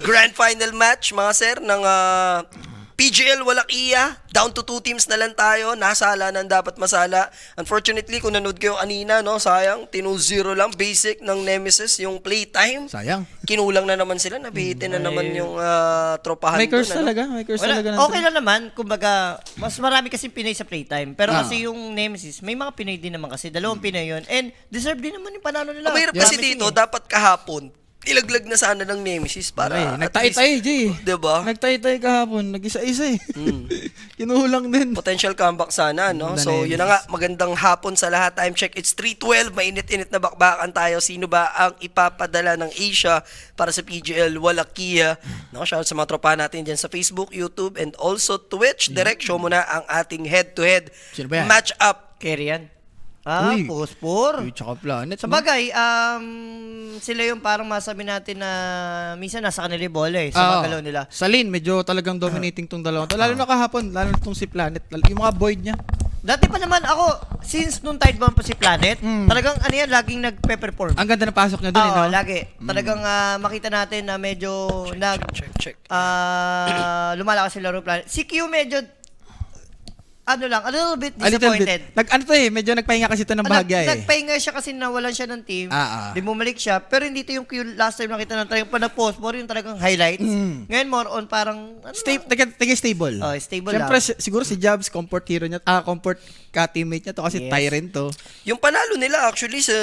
Grand final match, mga sir, ng PGL Wallachia. Down to 2 teams na lang tayo. Nasala ng dapat masala. Unfortunately, kung nanood kayo kanina, no, sayang, 2-0 lang. Basic ng Nemesis, yung playtime. Sayang. Kinulang na naman sila. Nabihitin na naman yung tropahan May curse doon, talaga. May curse Wala, talaga. okay lang naman. Kumbaga, mas marami kasi Pinoy sa playtime. Pero kasi yung Nemesis, may mga Pinoy din naman kasi. Dalawang Pinoy yun. And deserve din naman yung panalo nila. Ang mahirap kasi Promising dito, eh. dapat kahapon, ilaglag na sana ng Nemesis para Nagtay-tay, Jay. Diba? Nagtay-tay kahapon. Nag-isa-isa eh. Kinulang din. Potential comeback sana, no? So, yun na nga, magandang hapon sa lahat. Time check, it's 3:12. Mainit-init na bakbakan tayo. Sino ba ang ipapadala ng Asia para sa PGL Wallachia? No, shoutout sa mga tropa natin dyan sa Facebook, YouTube, and also Twitch. Direct show muna ang ating head-to-head Sino ba yan? match-up. Carry yan. Ah, Uy. Pospor. Uy, tsaka planet. Sa bagay, sila yung parang masabi natin na minsan nasa kanila yung bola eh, sa mga galaw nila. Sa lane, medyo talagang dominating tong dalawa. Lalo na kahapon, lalo na tong si Planet. Yung mga void niya. Dati pa naman ako, since nung Tidebound pa si Planet, talagang ano yan, laging nagpe-perform. Ang ganda na pasok niya dun, Oo, no? lagi. Talagang makita natin na medyo Check. lumalakas yung laro Planet. Si Q medyo, ano lang, a little bit A little disappointed. bit. Medyo nagpahinga kasi ito ng bahagya eh. Nagpahinga siya kasi nawalan siya ng team. Ah. Di bumalik siya. Pero hindi ito yung Q last time nakita ng tayo. Pag nag-post, more yung talagang highlights. Ngayon more on parang, ano Stable. Oh, stable Siyempre, lang. siguro si Jobs, comfort hero niya. Comfort ka-teammate niya to kasi Yes. tyrant to. Yung panalo nila actually sa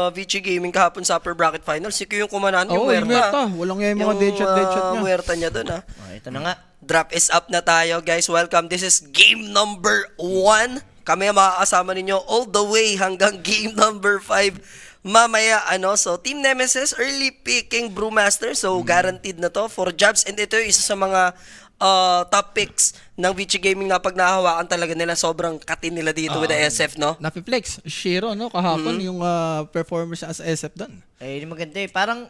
VG Gaming kahapon sa upper bracket final, si Q yung kumanan, yung Oo, yung Muerta. Muerta. Walang yung mga deadshot niya. Muerta niya doon, ha. Oh, ito na nga. Drop is up na tayo, guys. Welcome. This is game number 1. Kami ang makakasama ninyo all the way hanggang game number 5 mamaya, So, Team Nemesis, early picking Brewmaster. So, guaranteed na to for Jobs. And ito yung isa sa mga top picks ng VG Gaming na pag nahawakan talaga nila. Sobrang katin nila dito with the SF, no? Napiflex. Shiro, no? Kahapon yung performance as SF doon. Eh, hindi maganda eh. Parang,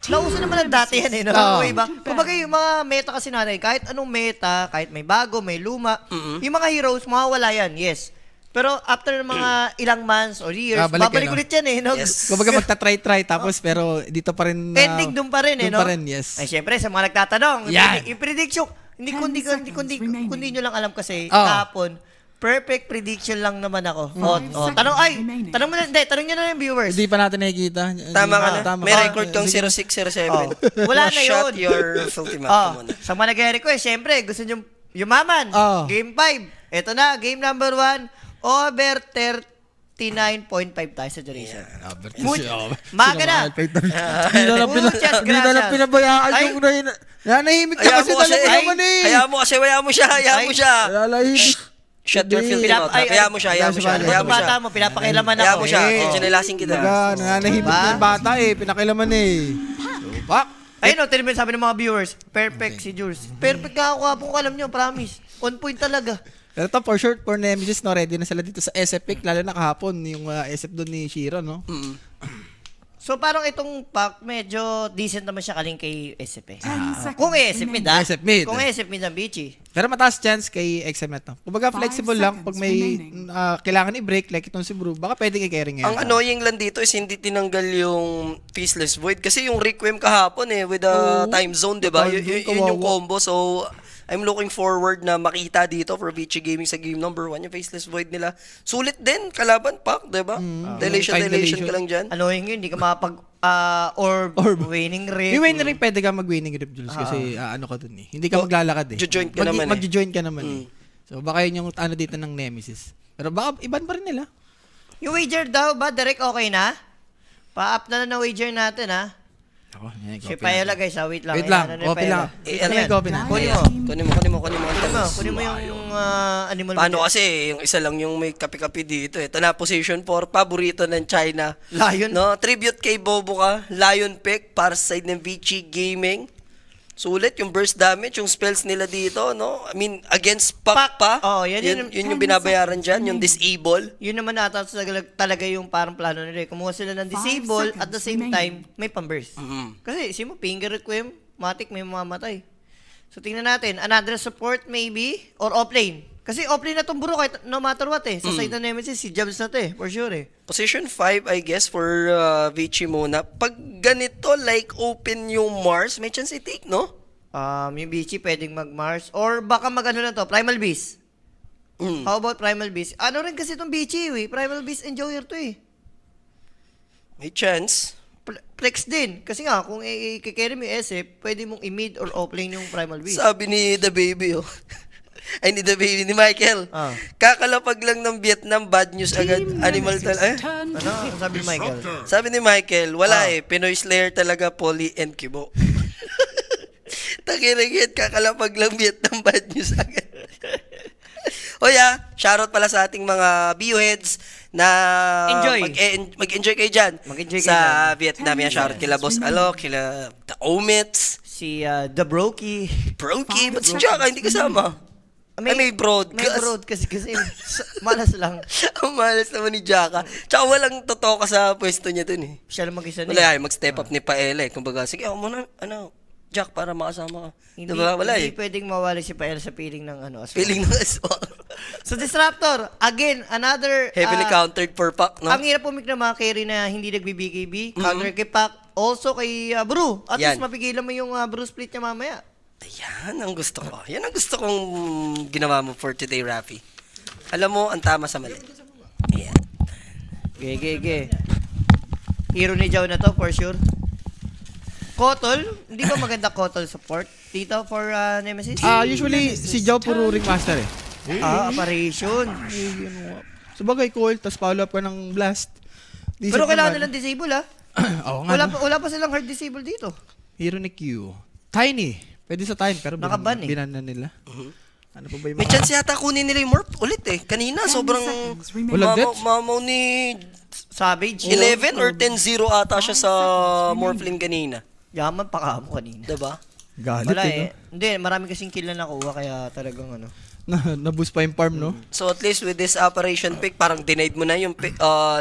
nauso naman ang dati yan eh, no? Oo. Okay ba? Kumbaga yung mga meta kasi natin, kahit anong meta, kahit may bago, may luma, yung mga heroes, mawawala yan, yes. Pero after ng mga ilang months or years, babalik no? ulit yan eh, no? Yes. Kumbaga magta-try tapos pero dito pa rin Ending doon pa rin eh, doon no? pa rin, yes. Ay, syempre, sa mga nagtatanong, Yan. yung prediction, kundi nyo lang alam kasi, Oo. kahapon, perfect prediction lang naman ako. Tanong nyo na yung viewers. Hindi pa natin nakikita. Tama ka na. May ka. record kang Sige. 0607. Wala na Shot yun. your filthy mouth muna. Sa mga nag-request, syempre, gusto nyo yumaman. Oh. Game 5. Ito na, game number 1. Over 39.5 tayo sa duration. Maga na. Muchas Hindi na lang gracias. pinabayaan Ay. yung nanahimik ka kasi talaga naman eh. Hayaan mo siya. Lalahimik. Shut your filthy mouth. Hayaan mo siya. Mga bata mo, pinapakilaman Hayaan ako. mo siya. Eh. Sinalasin kita. Nananahimik Diba? na yung bata eh. Pinakilaman eh. So, pak. Ayun o, tinipin sabi ng mga viewers, perfect si Jules. Perfect ka ako, kung alam nyo, promise. On point talaga. Pero ito, for sure, for Nemesis, no, ready na sila dito sa SF pick, lalo na kahapon, yung SF doon ni Shiro, no? So parang itong pack, medyo decent naman siya kaling kay SF. Kung SF mid ah. SF mid. Kung SF mid ang Bichi. Pero mataas chance kay XMnet, no? Kumbaga, flexible lang. Pag may kailangan i-break, like itong si Brew, baka pwedeng i-carry ngayon. Ang annoying lang dito is hindi tinanggal yung Faceless Void. Kasi yung Requiem kahapon with the time zone, di ba? Yun yung combo. So, I'm looking forward na makita dito for VG Gaming sa game number 1. Yung Faceless Void nila. Sulit din, kalaban, Pak, di ba? Dilation ka lang dyan. Annoying yun, hindi ka makapag orb, winning rate. Yung winning ring, pwede ka mag-winning rip, Jules, kasi ano ka dun eh. Hindi ka maglalakad eh. Jojoint ka naman eh. Mag-join ka naman eh. So, baka yun yung ano dito ng Nemesis. Pero baka iban pa rin nila. Yung wager daw ba, direct okay na? Pa-up na na wager natin ha. Ako, yan, Si Payola guys ha, wait lang. Wait lang, Ayan, ano yung copy lang. Payola? Ano yung copy na? Kunin mo. Kunin mo. Yung animal. Paano kasi, yung isa lang yung may kapi-kapi dito. Ito na, position 4, paborito ng China. Lion. No? Tribute kay Bobo ka. Lion pick para sa side ng VG Gaming. Sulit yung burst damage, yung spells nila dito, no? I mean, against Pak pa. Oh, yan yun yung binabayaran dyan, yung disable. Yun naman ata talaga yung parang plano nila. Kumuha sila ng disable at the same time, may pang-burst. Kasi, mo finger requiem, matik may mamamatay. So, tingnan natin. Another support maybe, or offlane. Kasi off-lane na tong bro kahit no matter what eh. Sa side ng Nemesis, si Jabs na to eh. For sure eh. Position 5, I guess, for Vici muna. Pag ganito, like, open yung Mars, may chance i-take, no? Yung Bichi pwedeng mag-Mars. Or baka mag-ano na to, Primal Beast. How about Primal Beast? Ano rin kasi itong Bichi eh. Primal Beast Enjoyer to eh. May chance. Flex din. Kasi nga, kung i-carry mo yung SF, pwede mong i-mid or off-lane yung Primal Beast. Sabi ni The Baby, oh. Ay, ni The Baby, ni Michael. Ah. Kakalapag lang ng Vietnam, bad news agad. Animal Ano? Sabi ni Michael? Sabi ni Michael, wala Pinoy Slayer talaga, Poly and Kibo. Takirigit, kakalapag lang Vietnam, bad news agad. O shoutout pala sa ating mga BU-heads na Enjoy. mag-enjoy kayo dyan Mag-enjoy kayo sa Vietnam. Yan, shoutout kila Boss Alok, kila The Omits, Si The Brokey. Broky, ba't si Jaka hindi kasama? May broadcast. May broadcast kasi malas lang. Ang malas naman ni Jaka. Tsaka walang totoo ka sa pwesto niya dun eh. Siya lang mag-isa na Wala mag-step up ni Paela eh. Kumbaga, sige, ako muna, Jack, para makasama ka. Hindi, Diba? Wala hindi eh. pwedeng mawala si Pael sa piling ng aswang. Feeling ng aswang. So Disruptor, again, another... Heavily countered for pack, no? Ang hirap pumik na mga carry na hindi nagbi-BKB, counter kay Pac, also kay Brew. At Yan. least mapigilan mo yung Brew split niya mamaya. Ayan ang gusto ko. Yan ang gusto kong ginawa mo for today, Rafi. Alam mo, ang tama sa mali. Ayan. Ge. Hero ni Jow na to, for sure. Kotol, hindi ba maganda Kotol support dito for Nemesis? Usually, si Joe puro ringmaster eh. Apparition. Sabagay, coil, tapos follow up ka ng blast. Pero kailangan nilang disable Oo nga. Wala pa silang hard disable dito. Hero ni Q. Tiny. Pwede sa time, pero Nakaban eh. binan na nila. Ano pa ba yung May chance yata kunin nila yung morph ulit eh. Kanina, sobrang Walang deaths? mamaw ni Savage. 11 or 10-0 ata siya sa Morphling kanina. Yaman pa ka mo kanina. Diba? Galit Wala eh. Hindi, marami kasing kill na nakuha kaya talagang ano. Na-boost pa yung farm, no? So at least with this operation pick, parang denied mo na yung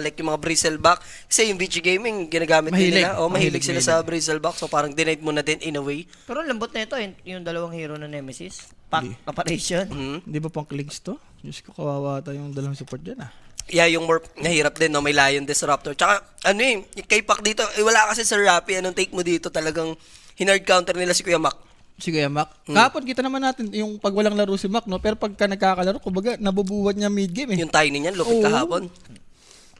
like yung mga bristleback. Kasi yung VG Gaming, ginagamit din Mahilig. nila. Mahilig sila sa bristleback. So parang denied mo na din in a way. Pero ang lambot na ito, yung dalawang hero na Nemesis. Pack, Apparition. Hindi ba pang clicks to? Diyos ko, kawawa tayong dalawang support dyan ah. Yeah, yung more nahirap din, no? May Lion Disruptor. Tsaka, kay Pac dito, wala kasi sa Rappi. Anong take mo dito? Talagang hinard counter nila si Kuya Mac. Sige, Mac. Kahapon kita naman natin yung pag walang laro si Mac, no? Pero pagka nagkakalaro, kumbaga, nabubuwat niya mid-game eh. Yung tiny niyan, lupit Oo. kahapon.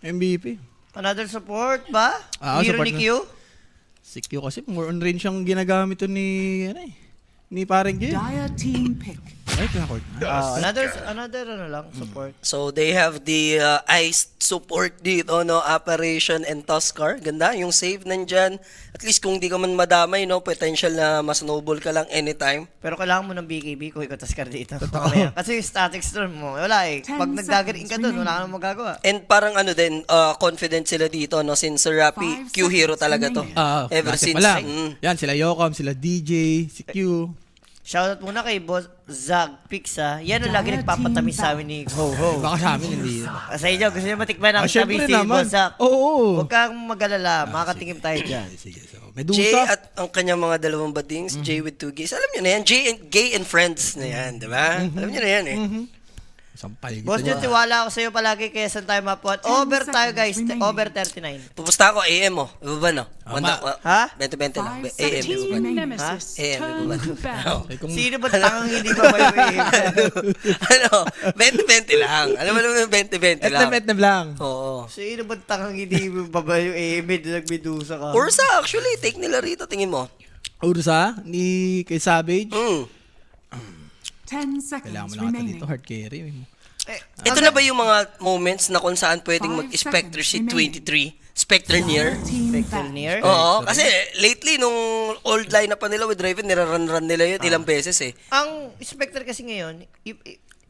MVP. Another support ba? Hero support ni na. Q? Si Q kasi more on range yung ginagamit to ni, ni parang Jay. Dire team pick. Ay, kinakort na. Another support. So, they have the ice support dito, no? Apparition and Tuskar. Ganda, yung save nandyan. At least kung di ka man madamay, no? Potential na mas-snowball ka lang anytime. Pero kailangan mo ng BKB kung ikaw taskar dito. Mamaya. Kasi yung static storm mo, wala eh. 10 Pag nagdagarin ka dun, seconds wala ka nang magagawa. And parang confident sila dito, no? Since Sir Rappi, 5 Q hero talaga to. Ever dati since. pa lang. Yan, sila Yocom, sila DJ, si Q. Shoutout muna kay Boss Zag Pixa. Yan ang lagi nagpapatamis sa amin ni Ho Ho. Baka sa amin, hindi. Sa inyo, gusto nyo matikman ang tamis Syempre si naman. Boss Zag. Oo. Huwag kang mag-alala, makakatingin tayo dyan. Sige, so, Jay Medusa. at ang kanyang mga dalawang badings, Jay with 2 gays. Alam nyo na yan, Gay and Friends na yan, di ba? Alam nyo na yan eh. Sampal Boss kita Jun, tiwala ako sa'yo palagi kaya saan tayo mapuan. Over tayo guys, over 39. Pupusta ako AM mo. Ibaba no? Ha? 20-20 lang. 5 AM. seconds Ibaba. remaining. AM. Ibaba. Ay, kung Sino ba tangang hindi ba yung Ano? 20-20 lang. Alam mo naman 20-20 lang. etnam lang. Oo. Sino ba tangang hindi ba yung mid nagbidusa ka? Ursa actually, take nila rito. Tingin mo. Ursa, ni kay Savage. 10 Kailangan seconds mo lang ata remaining. dito, hard carry. Ito na ba yung mga moments na kung saan pwedeng 5 mag-Spectre si seconds 23? Spectre near? Team Spectre back. near? Oo, kasi lately nung old lineup pa nila with Raven, nirarun-run nila yun ilang beses eh. Ang Spectre kasi ngayon,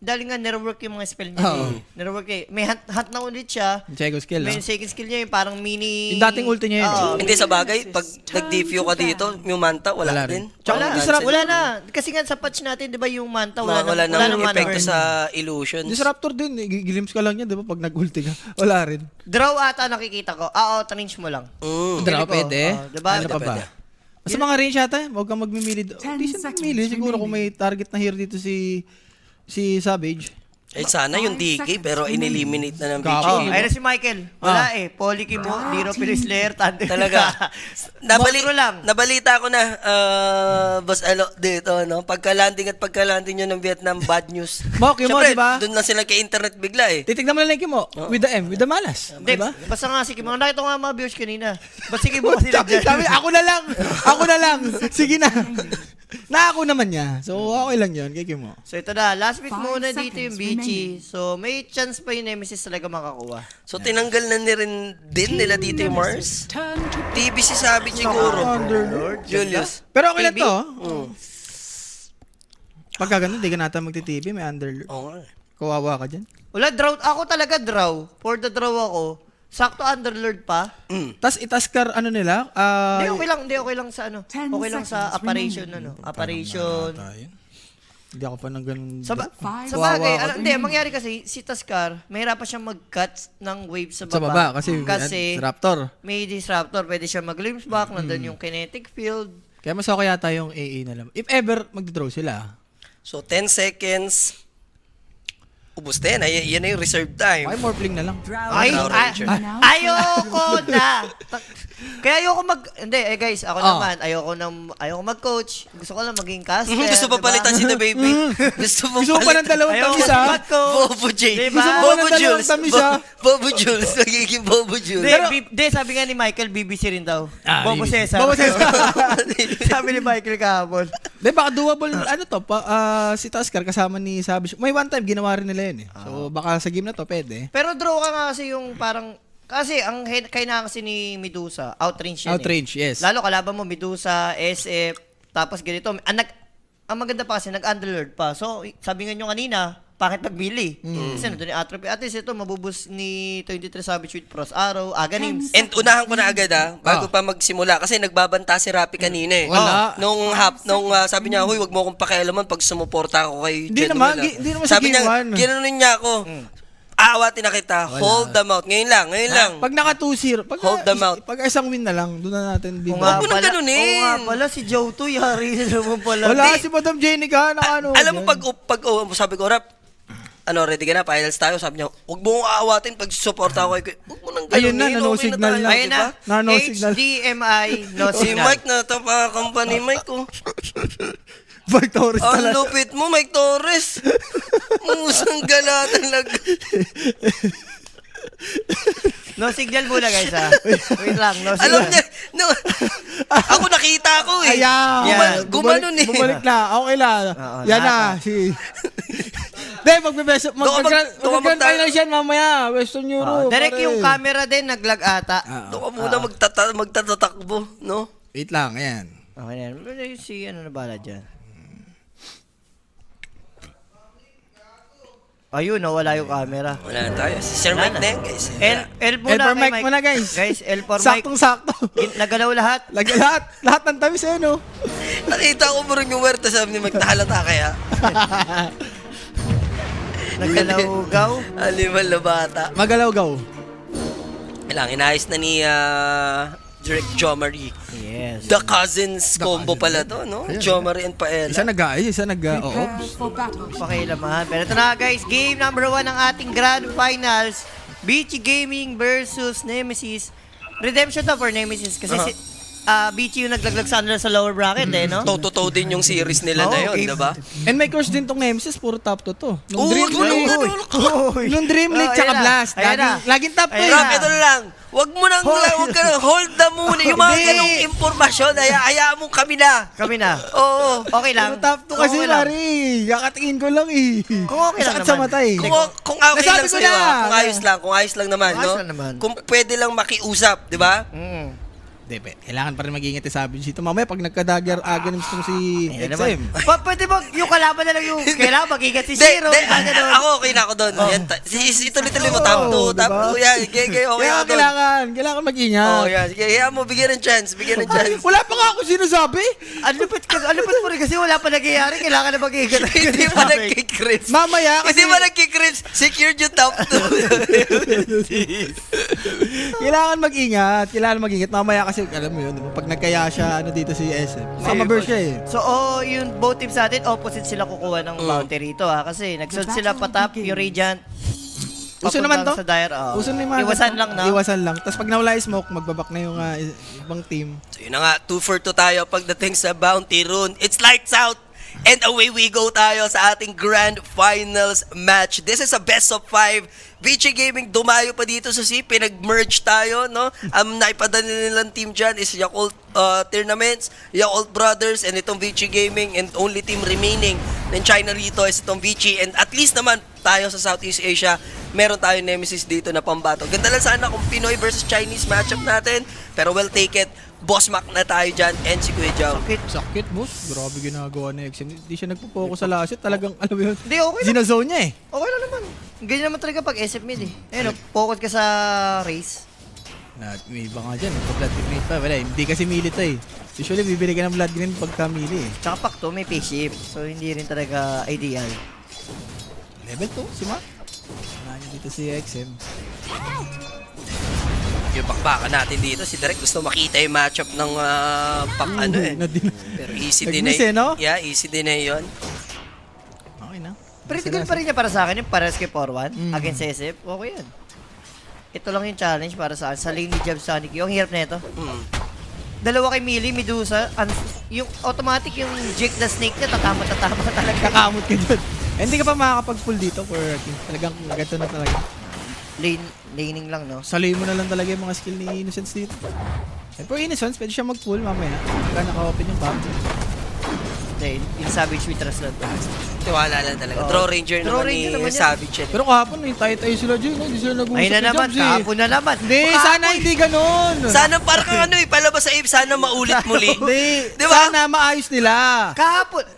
dahil nga nire-work yung mga spell niya. Nire-work eh. May hunt na ulit siya. Checo skill, May no? second skill niya yung parang mini... Yung dating ulti niya yun. Oo. Hindi sa bagay, pag nag-defuse ka dito, yung manta, wala Wala din. rin. Wala, Disrupt- wala na. Kasi nga sa patch natin, di ba yung manta, wala Wala nang nang mana epekto burn. sa illusions. Disruptor din, glimpse ka lang yan, di ba? Pag nag-ulti ka. Wala rin. Draw ata nakikita ko. Range mo lang. Draw, ko, pwede. diba? Ano pa ba? Pwede. Basta mga range yata, huwag kang magmimili. 10 Decent seconds magmimili. Siguro kung may target na hero dito si Savage. Eh, sana yung DK, pero ineliminate na ng BG. Oh, ayun na si Michael. Wala Poly Kimo, Diro Pilisler, Tante. Talaga. Monstro lang. Nabalita ko na, Boss Alo, dito, no? Pagka-landing nyo ng Vietnam, bad news. Mo, Kimo, Siyempre, diba? doon lang sila kay internet bigla eh. Titignan mo lang like mo. With the M, with the malas. Hindi, Diba? basta nga si Kimo. Nakita ko nga mga viewers kanina. Ba't si Kimo kasi Sabi, ako na lang. Ako na lang. Sige na. Na ako naman niya. So, okay lang yun. Kay Kimo. So ito na, last week 5 muna dito yung seconds Bichi. So may chance pa yung Nemesis talaga makakuha. So, tinanggal na rin din nila dito yung Mars. Turn to TBC sabi siguro. Underlord. Julius. Pero okay lang TV? to. Mm. Pagka ganun, di ka nata magti-TV. May underlord. Oo nga. Kawawa ka dyan. Wala, draw. Ako talaga draw. For the draw ako. Sakto Underlord pa. Tapos itaskar ano nila? Hindi, okay lang sa ano. 10 Okay lang sa seconds operation, remaining. Operation. Hindi ako pa ng ganun. Sa, Five sa bagay, Kawawa ka hindi, mangyari kasi, si Taskar, mahirapan siyang mag-cut ng wave sa baba. Sa baba kasi Raptor. may disruptor, pwede siya mag-glimpse back, nandun yung kinetic field. Kaya mas okay yata yung AA na lang. If ever magdo-draw sila. So, 10 seconds. Ubus din. Yan na yung reserve time. Okay, more fling na lang. Ay, Draw Ranger. ayoko na. Kaya ayoko hindi guys, ako Oh. naman, ayoko mag-coach. Gusto ko lang maging caster. Gusto pa diba? palitan si The Baby. Gusto Gusto mo pa ng dalawang Ayoko tamis ha? mag-coach. Bobo J. Diba? Gusto mo pa ng Bobo dalawang Jules. tamis ha? Bobo Jules. Nagiging Bobo Jules. Hindi, sabi nga ni Michael, BBC rin daw. Bobo BBC. Cesar. Bobo Cesar. Sabi ni Michael kahapon. Di, baka doable, ano to, si Taskar kasama ni Savage. May one time, ginawa rin nila yun eh. So, baka sa game na to, pwede. Pero draw ka nga kasi yung parang, kasi ang kailangan kasi ni Medusa, outrange yan Outrange, eh. yes. Lalo kalaban mo Medusa, SF, tapos ganito. Ang maganda pa kasi, nag-underlord pa. So, sabi nga nyo kanina, bakit nagbili? Kasi nandun yung atrophy. At least ito, mabubus ni 23 Savage with Pros Arrow, Aghanim. And unahan ko na agad bago pa magsimula kasi nagbabanta si Rapi kanina eh. Wala. Nung sabi niya, "Huy, wag mo akong pakialaman pag sumuporta ako kay Hindi General." naman, hindi naman sa Sabi game niya, one. ginanon niya ako. Aawatin na kita. Hold the mouth. Ngayon lang. Pag naka 2-0, Hold them out. pag isang win na lang, doon na natin Kung bigyan. Huwag mo nang ganunin. Oo nga pala, si Joe to, yari na naman pala. Wala, si Madam Jenica, ano. Alam mo pag sabi ko, Rap, ready ka na, finals tayo. Sabi niya, huwag mo akong aawatin pag suporta ako. Huwag mo nang ganunin. Ayun na, no okay signal tayo, na. Ayun na, diba? No signal. HDMI, no Si signal. Mike na ito pa, company Mike ko. Mike Torres Ang talaga. lupit mo, Mike Torres. Musang gala talaga. No signal muna guys ha. Wait lang, no signal. Alam niya, ako nakita ko eh. Ayan. Gumanon eh. Bumalik na. Okay lang. Oo, Yan lahat na. Hindi, magbe-best. Doon ka Mag-grand finals yan mamaya. Western Euro. Direct pare. yung camera din, naglag ata. Doon ka muna magtatatakbo, no? Wait lang, ayan. Okay na yan. Si ano na bala dyan. Ayun, nawala yung camera. Wala na tayo. Si Sir Mike na yan, guys. L muna L for kay Mike muna, guys. Guys, L for Mike. Saktong-sakto. Nagalaw lahat. Lahat ng tamis eh, no? Nakita ko mo rin yung werta sabi ni Mike, nahalata kaya. Nagalaw-gaw. Alimal na bata. Magalaw-gaw. Kailangan, inayos na ni Direct Jomari. Yes. The Cousins combo pala to, no? Jomari and Paella. Isa nag-aayos, isa nag-oo. prepare for battle. Pakialaman. Pero ito na guys, game number 1 ng ating grand finals. Beachy Gaming versus Nemesis. Redemption to for Nemesis kasi Beachy yung naglaglag sa sa lower bracket eh, no? Toe-to-toe din yung series nila na yun, game. diba? And may course din tong Nemesis, puro top to to. Nung Oo, Dream League. Nung Dream League, tsaka Ayan na. Blast. Ayan na. Laging top to Ayan eh. Rock, ito lang. Wag mo nang, wag ka nang, hold the moon. Yung mga Hindi. ganong impormasyon, hayaan mo kami na. Kami na. Oo. Okay lang. Puro top to kasi, Okay lang. Mari. Kakatingin ko lang eh. Kung okay lang Sakit sa naman. mata eh. Kung okay Nasabi lang ko sa'yo, na. kung ayos lang naman, Ayos no? lang naman. Kung pwede lang makiusap, di ba? Depe, kailangan pa rin mag-ingat sa sabi dito. Mamaya pag nagka-dagger aganim mo si Ayan XM. naman. Pwede ba yung kalaban na lang yung kailangan mag-ingat si Zero. Ako okay na ako doon. Yan, ituloy-tuloy mo, top 2, top 2, yan, okay Kaya ako doon. kailangan mag-ingat. Oh, yan, sige, hayaan mo, bigyan ng chance. Wala pa nga ako sinasabi. Ang lupit mo rin kasi wala pa nangyayari. Kailangan na mag-ingat. Hindi pa nagkikrips. Mamaya kasi Hindi pa nagkikrips, secured yung top 2. kailangan mag-ingat. Mamaya kasi kasi alam mo yun, diba? Pag nagkaya siya, dito si SF. Summer siya eh. So, yung both teams natin, opposite sila kukuha ng bounty rito kasi nagsunod sila patap, yung Radiant. Uso naman to? Sa dire, Uso na yung mga iwasan lang, no? Iwasan lang. Tapos pag nawala yung smoke, magbabak na yung ibang team. So yun na nga, 2 for 2 tayo pagdating sa bounty rune. It's lights out! And away we go tayo sa ating grand finals match. This is a best of 5. VG Gaming dumayo pa dito sa C. Pinag-merge tayo, no? Ang naipadala nilang team dyan is Yakult Tournaments, Yakult Brothers, and itong VG Gaming. And only team remaining ng China rito is itong VG. And at least naman tayo sa Southeast Asia, meron tayong nemesis dito na pambato. Ganda lang sana kung Pinoy versus Chinese matchup natin. Pero we'll take it. Boss Mac na tayo dyan, and si Kuya Jow. Sakit, boss. Grabe ginagawa ni XM. Hindi siya nagpo-focus sa last hit. Talagang, alam mo yun, Hindi, okay lang. zinazone niya eh. Okay lang naman. Ganyan naman talaga pag SF mid eh. Ayun, focus ka sa race. May iba nga dyan, blood grenade pa. Wala, hindi kasi melee to eh. Usually, bibili ka ng blood grenade pagka melee eh. Tsaka pak to, may phase shift. So, hindi rin talaga ideal. Level 2, si Mac. Wala niya dito si XM. Yung bakbakan natin dito, si Derek gusto makita yung matchup ng Pero easy din Nag-miss eh, no? Yeah, easy din na yun. Okay na. Pretty good pa rin niya para sa akin yung pares kay Porwan against SF. Okay yan. Ito lang yung challenge para sa akin. Sa lane ni Jab Sonic. Yung hirap na ito. Dalawa kay Melee, Medusa. Yung automatic yung Jake the Snake niya, tatama talaga. Kakamot ka dun. Hindi ka pa makakapag-pull dito for talagang gato na talaga. Laning lang, no? Saloy mo na lang talaga yung mga skill ni Innocence dito. And for Innocence, pwede siya mag-pull mamaya. Pagka naka-open yung bomb. Dahil in Savage we trust lang. Tiwala lang talaga. Draw Ranger Draw naman Ranger ni naman yan. Savage yan. Pero kahapon, tayo sila dyan. Hindi sila nag-uusap. Ayun na ni naman, Jobs, eh. kahapon na naman. Hindi, sana hindi ganun. Sana parang palabas sa Ape, sana maulit muli. Hindi, Di ba? sana maayos nila. Kahapon.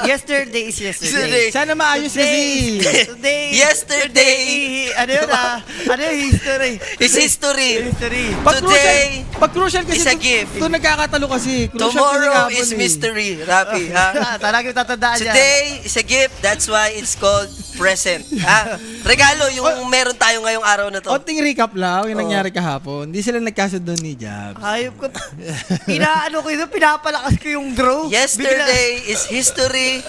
Yesterday is yesterday. Sana maayos kasi. Today. Yesterday. Ano yun Ano yung history? Is history. History. Today Pag crucial kasi, is a gift. ito nagkakatalo kasi. Crucial kasi Tomorrow kahapon is eh. mystery. Rapi, ha? Talagang tatandaan niya. Today is a gift. That's why it's called present. Ha? Regalo yung meron tayo ngayong araw na to. Konting recap lang yung nangyari kahapon. Hindi sila nagkasundo ni Jobs. Hayop ko. Inaano ko yun, pinapalakas ko yung draw. Yesterday is history.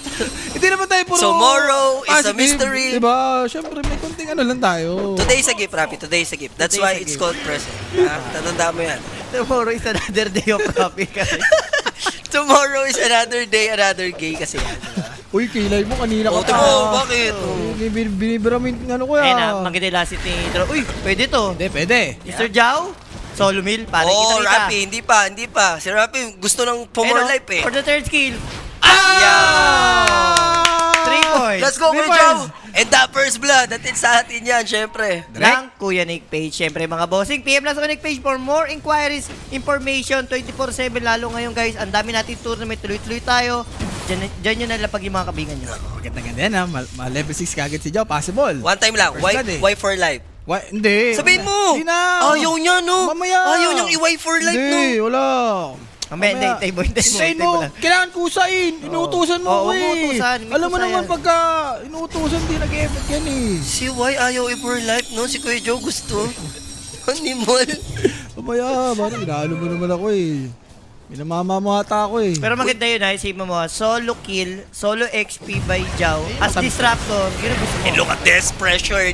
Hindi naman tayo puro... Tomorrow is a positive, mystery. Diba? Siyempre, may konting ano lang tayo. Today is a gift, Rapi. Today is a gift. That's Today why is a it's gift. called present. Ha? Tatandaan mo yan. Tomorrow is another day of happy kasi. Tomorrow is another day, another gay kasi yan. Diba? Uy, kilay mo kanina ka Oh, pa. timo, bakit? Binibira mo yung ano ko Ayun ya. na, maganda yung last hit ni draw. Uy, pwede to. Hindi, pwede. Mr. Jao, solo mill, parang Oh, kita-kita. Rapi, hindi pa. Si Rapi gusto ng for more life eh. For the third skill. Yeah! 3 points. Let's go, Three Kuya Jow! points. And that first blood, natin sa atin yan, syempre. Ng Kuya Nick Page. Siyempre mga bossing, PM lang sa Kuya Nick Page for more inquiries, information, 24/7 lalo ngayon guys. Ang dami natin tournament, tuloy-tuloy tayo. Diyan nyo nalapag yung mga kabingan nyo. Maganda yan ha. Level 6 kagad si Joe. Possible. One time lang, First why, blood eh. why for life? Hindi. Sabihin mo! Hindi na. Ayaw niya, no? Mamaya. Ayaw niyang i-why for life, no? Hindi, wala. Mamaya, hintay mo lang. Kailangan kusain. Inuutusan mo ko eh. umuutusan. May Alam mo kusayan. naman pagka inuutusan, di nag-effort yan eh. Si why ayaw i-for life, no? Si Kuya Joe gusto. Animal. Mamaya, parang inaalo mo naman ako eh. Minamamamata ako eh. Pero maganda yun ha, isipin mo, solo kill, solo XP by Jao, as disruptor, yun ang gusto mo. And look at this, pressured.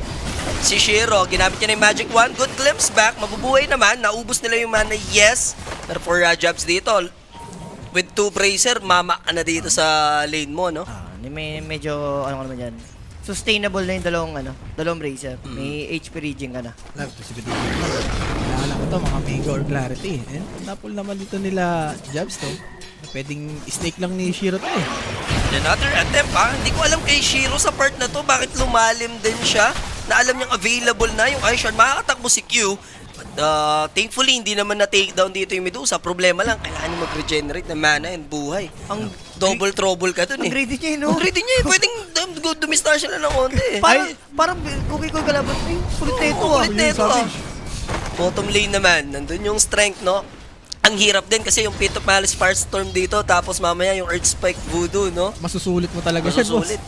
Si Shiro, ginamit niya na yung Magic Wand. Good glimpse back. Mabubuhay naman. Naubos nila yung mana, yes. Pero for jobs dito, with 2 bracer, mama ka na dito sa lane mo, no? Medyo, ano naman yan, sustainable na yung dalawang bracer. May HP regen ka na. Love to si Petit. Kailangan ko to, mga Mega or Clarity. And napul naman dito nila Jobs to. Pwedeng snake lang ni Shiro to eh. Another attempt, ha? Hindi ko alam kay Shiro sa part na to, bakit lumalim din siya, na alam niyang available na yung Aishan. Makakatakbo si Q. But thankfully, hindi naman na-takedown dito yung Medusa. Problema lang, kailangan mag-regenerate ng mana and buhay. Ang Double trouble ka dun eh. Ang greedy niya, no? Ang greedy niya eh. Pwedeng dumistar sila ng konti eh. Parang cookie ko kalaban, ay, kulit na ito Kulit na ito, ah. Bottom lane naman, nandun yung strength, no? Ang hirap din kasi yung Pit of Malice Firestorm dito, tapos mamaya yung Earth Spike Voodoo, no? Masusulit mo talaga siya, boss. Masusulit.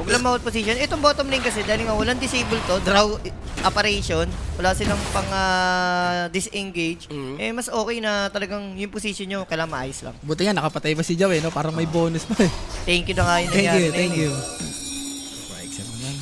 Huwag lang ma-hold position. Itong bottom lane kasi, dahil nga walang disable to, draw operation, wala silang pang disengage, mas okay na talagang yung position nyo, kailangan maayos lang. Buti nga, nakapatay pa si Jow no? Parang may bonus pa eh. Thank you na nga yung Thank nangyari you, na thank yun, you. Except mo yan.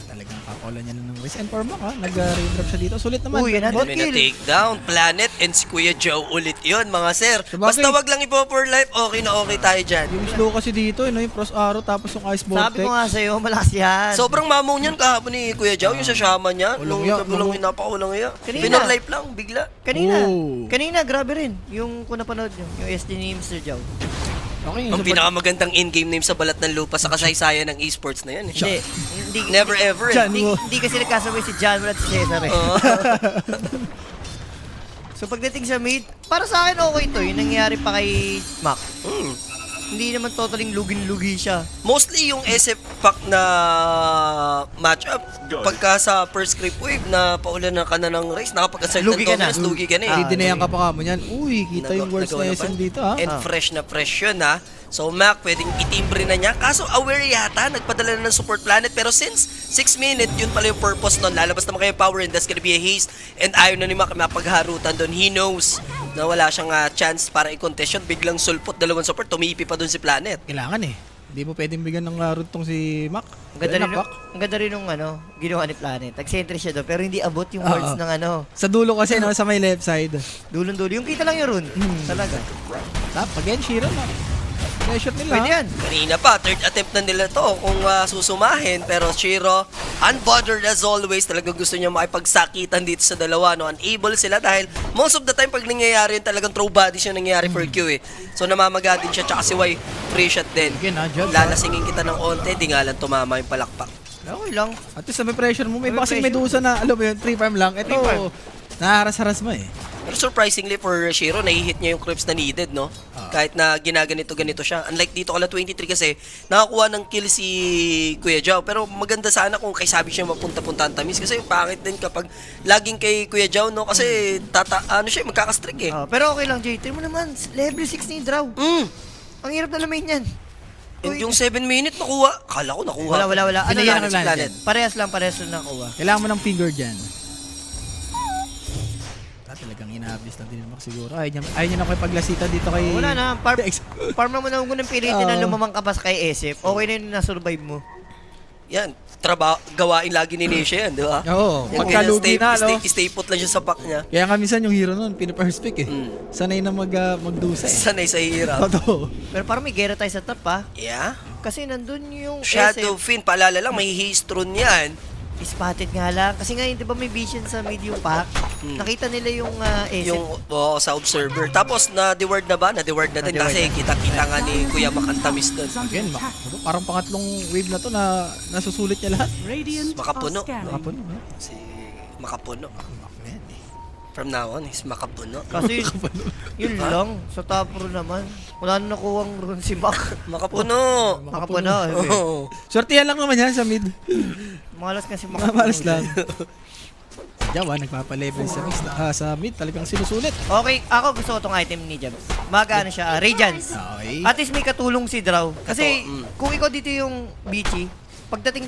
Talagang kakola niya ng race. And for Mac nag-raindrop siya dito. Sulit naman. Uy, yan But- May na-takedown. Planet and si Kuya Joe ulit yun, mga sir. Sabagay. Basta wag lang ipo-for life, okay na okay tayo dyan. Yung slow kasi dito, yung cross arrow tapos yung ice vortex. Sabi ko nga sa'yo, malakas yan. Sobrang mamong niyan kahapon ni Kuya Joe, yung sa shaman niya. Ulang Nung iya, kagulang ulang- yung napakaulang iya. Kanina. Pinag life lang, bigla. Oh. Kanina, grabe rin. Yung kung napanood nyo, yung SD ni Mr. Jow. Okay, Ang pinakamagandang in-game name sa balat ng lupa sa kasaysayan ng esports na yan. Eh. Hindi, Never ever. Jan Eh. mo. hindi kasi nagkasabay si John at si Cesar eh. Oo. So pagdating sa mid, para sa akin okay to. Yung nangyayari pa kay Mac. Hmm. Hindi naman totaling lugin-lugi siya. Mostly yung SF pack na matchup, pagka sa first creep wave na paulan na ka na ng race, nakapag-assert Lugi ng ka na. dominance, lugi ka na eh. Ah, Didinayan ka pa kamo niyan. Uy, kita yung words Nagawa na na pa. SM dito ha. And fresh na fresh yun ha. So Mac, pwedeng itimbre na niya. Kaso aware yata, nagpadala na ng support planet. Pero since 6 minutes, yun pala yung purpose nun. Lalabas naman kayo power and that's gonna be a haste. And ayaw na ni Mac mapagharutan doon. He knows na wala siyang chance para i-contest yun. Biglang sulpot, dalawang support, tumipi pa doon si planet. Kailangan eh. Hindi mo pwedeng bigyan ng runtong si Mac. Ang ganda rin, Nak, Mac. ang ganda rin nung ginawa ni Planet. Nag-sentry siya doon, pero hindi abot yung words Oo. ng Sa dulo kasi no, sa may left side. Dulon-dulo. Yung kita lang yung rune. Talaga. Tap, again, Shiro Mac. Pressure nila. Pwede yan. Kanina pa, third attempt na nila to kung susumahin. Pero Shiro, unbothered as always, talagang gusto niya makipagsakitan dito sa dalawa. No? Unable sila dahil most of the time pag nangyayari yun, talagang throw bodies yung nangyayari for Q eh. So namamaga din siya, tsaka si Y free shot din. Again jump. Lalasingin kita ng onte, di nga lang tumama yung palakpak. Okay lang. At least sa may pressure mo, may May kasing pressure. medusa na, alam mo yun, 3 farm lang. Ito, Free farm. naharas-haras mo eh. Pero surprisingly for Shiro, nai-hit niya yung creeps na needed, no? Kahit na ginaganito-ganito siya. Unlike dito kala 23 kasi, nakakuha ng kill si Kuya Jow. Pero maganda sana kung kay sabi siya mapunta-punta ang tamis. Kasi pangit din kapag laging kay Kuya Jow, no? Kasi magkakastrig eh. Pero okay lang, Jay. Tignan mo naman, level 6 ni Draw. Ang hirap na lamain yan. And yung 7 minute nakuha, kala ko nakuha. Wala. Ano Binayaan lang, ng si Planet. Parehas lang nakuha. Kailangan mo ng finger dyan. Talagang inaabis lang din ni Mac siguro. Ayaw niya na kayo paglasitan dito kay... Wala na, farm na mo na kung pilitin na Oo. lumamang ka pa kay SF. Okay na yun na survive mo. Yan, gawain lagi ni Nisha yan, di ba? Oo, Yung pagkalugi ganyan, na, no? stay put lang siya sa back niya. Kaya nga minsan yung hero nun, pina-first pick eh. Sanay na magdusa eh. Sanay sa hirap. Totoo. Pero parang may gera tayo sa top ha. Yeah. Kasi nandun yung Shadow SF. Fin, paalala lang, may haste rune yan. Spotted nga lang. Kasi ngayon, di ba may vision sa medium pack? Nakita nila yung SF. Yung sa observer. Tapos na-deward na ba? Na-deward na din. Na-deward Kasi kita-kita nga ni Kuya Makantamis doon. Again, parang pangatlong wave na to na nasusulit niya lahat. Makapuno. Nakapuno, ha? Si Makapuno. From now on, is Makapuno. Kasi yun lang. Sa top row naman. Wala na nakuhang run si Mac. Makapuno. Makapuno. Oh. Swertihan lang naman yan sa mid. Malas nga si Mac. Malas lang. Jawa, nagpapa-level sa mid. Talagang sinusulit. Okay, ako gusto ko tong item ni Jabs. Magano siya, Radiance. Okay. At least may katulong si Draw. Kasi Ito, kung ikaw dito yung Bichi, pagdating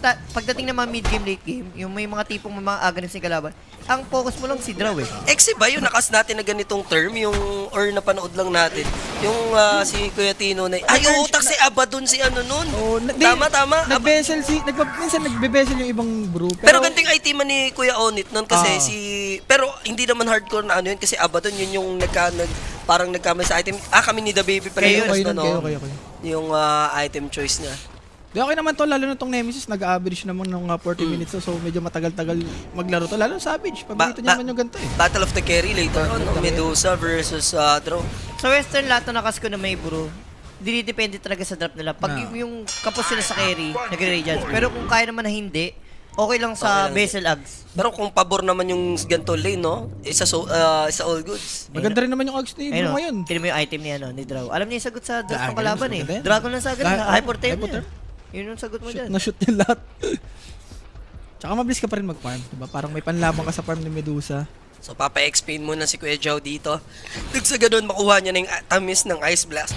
na mga mid-game, late game, yung may mga tipong mga aggressive kalaban, ang focus mo lang si Draw eh. Exe ba yung nakas natin na ganitong term? Yung, or napanood lang natin? Yung si Kuya Tino na, ay, utak si Abaddon si ano nun. Oh, Tama. Nag-vessel minsan nagbe-vessel yung ibang brew. Pero ganting item ni Kuya Onit nun kasi Ah. pero hindi naman hardcore na ano yun kasi Abaddon yun yung parang nagkamali sa item. Kami ni The Baby pala Kayo, yung no? kayo. Yung item choice niya. Di okay naman to, lalo na tong Nemesis, nag-average naman ng 40 minutes so medyo matagal-tagal maglaro to. Lalo sa Savage, paborito niya naman yung ganito eh. Battle of the Carry later on, no? Medusa versus Draw. Sa Western lahat na nakas ko na may bro, dinidepende talaga sa drop nila. Pag yung kapos sila sa carry, nagre-radiance. Pero kung kaya naman na hindi, okay lang sa Okay lang. Vessel Ags. Pero kung pabor naman yung ganito lane, no? Isa all goods. Maganda rin naman yung Ags ni Bro Ayun, ngayon. tinan mo yung item ni ni Draw. Alam niya yung sagot sa drop ng Dragon, kalaban eh. maganda yan. Dragon lang sa agad. Hyperterm Hyperterm. niya. Yun yung sagot mo dyan. Na-shoot niya lahat. Tsaka mabilis ka pa rin mag-farm. Diba? Parang may panlabang ka sa farm ni Medusa. So, papa-explain muna si Kuya Jow dito. Dug sa ganun, makuha niya na yung tamis ng Ice Blast.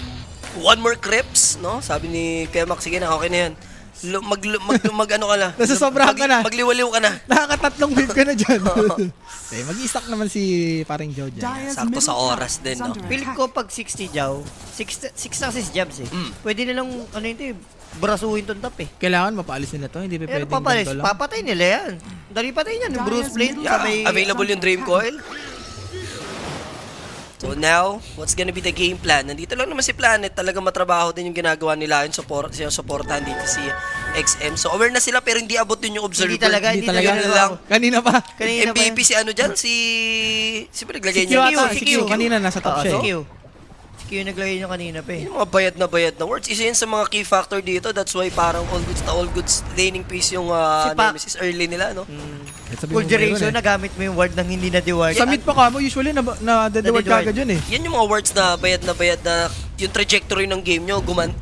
One more creeps, no? Sabi ni Kuya Mac, sige na, okay na yan. ano ka na. Nasasobrahan ka na. Magliwaliw ka na. Nakakatatlong wave ka na dyan. Mag-i-stack naman si paring Joe dyan. Sakto sa oras din, no? Feel ko pag 60 Jaw, 6 assist jabs eh. Pwede nilang, ano yun brasuhin tong top eh. Kailangan mapaalis nila to, hindi pa Pero pwedeng papalis, ganito lang. papatay nila yan. Dali patay yan, yung Bruce Blade. Yeah, sabay- available yung Dream Coil. So now, what's gonna be the game plan? Nandito lang naman si Planet, talagang matrabaho din yung ginagawa nila, yung supportahan dito si XM. So aware na sila pero hindi abot din yung observer. Hindi talaga, Hindi hindi talaga. talaga. lang. Kanina pa. Kanina pa MVP yan. si ano dyan? Si naglagay Si Q niya. ata, si si Q. Q. Kanina nasa top Oo, siya si eh. Q. Si Q yung naglagay nyo kanina pa eh. Yung mga bayad na words. Isa yun sa mga key factor dito. That's why parang all goods laning piece yung Si Pac. Nemesis early nila, no? Kahit sabihin mo Full duration, meron eh. nagamit mo yung word ng hindi na de-word. Sa mid pa ka mo, usually na dead-word Na-dead kagad yun eh. Yan yung mga words na bayad na yung trajectory ng game nyo Gumanda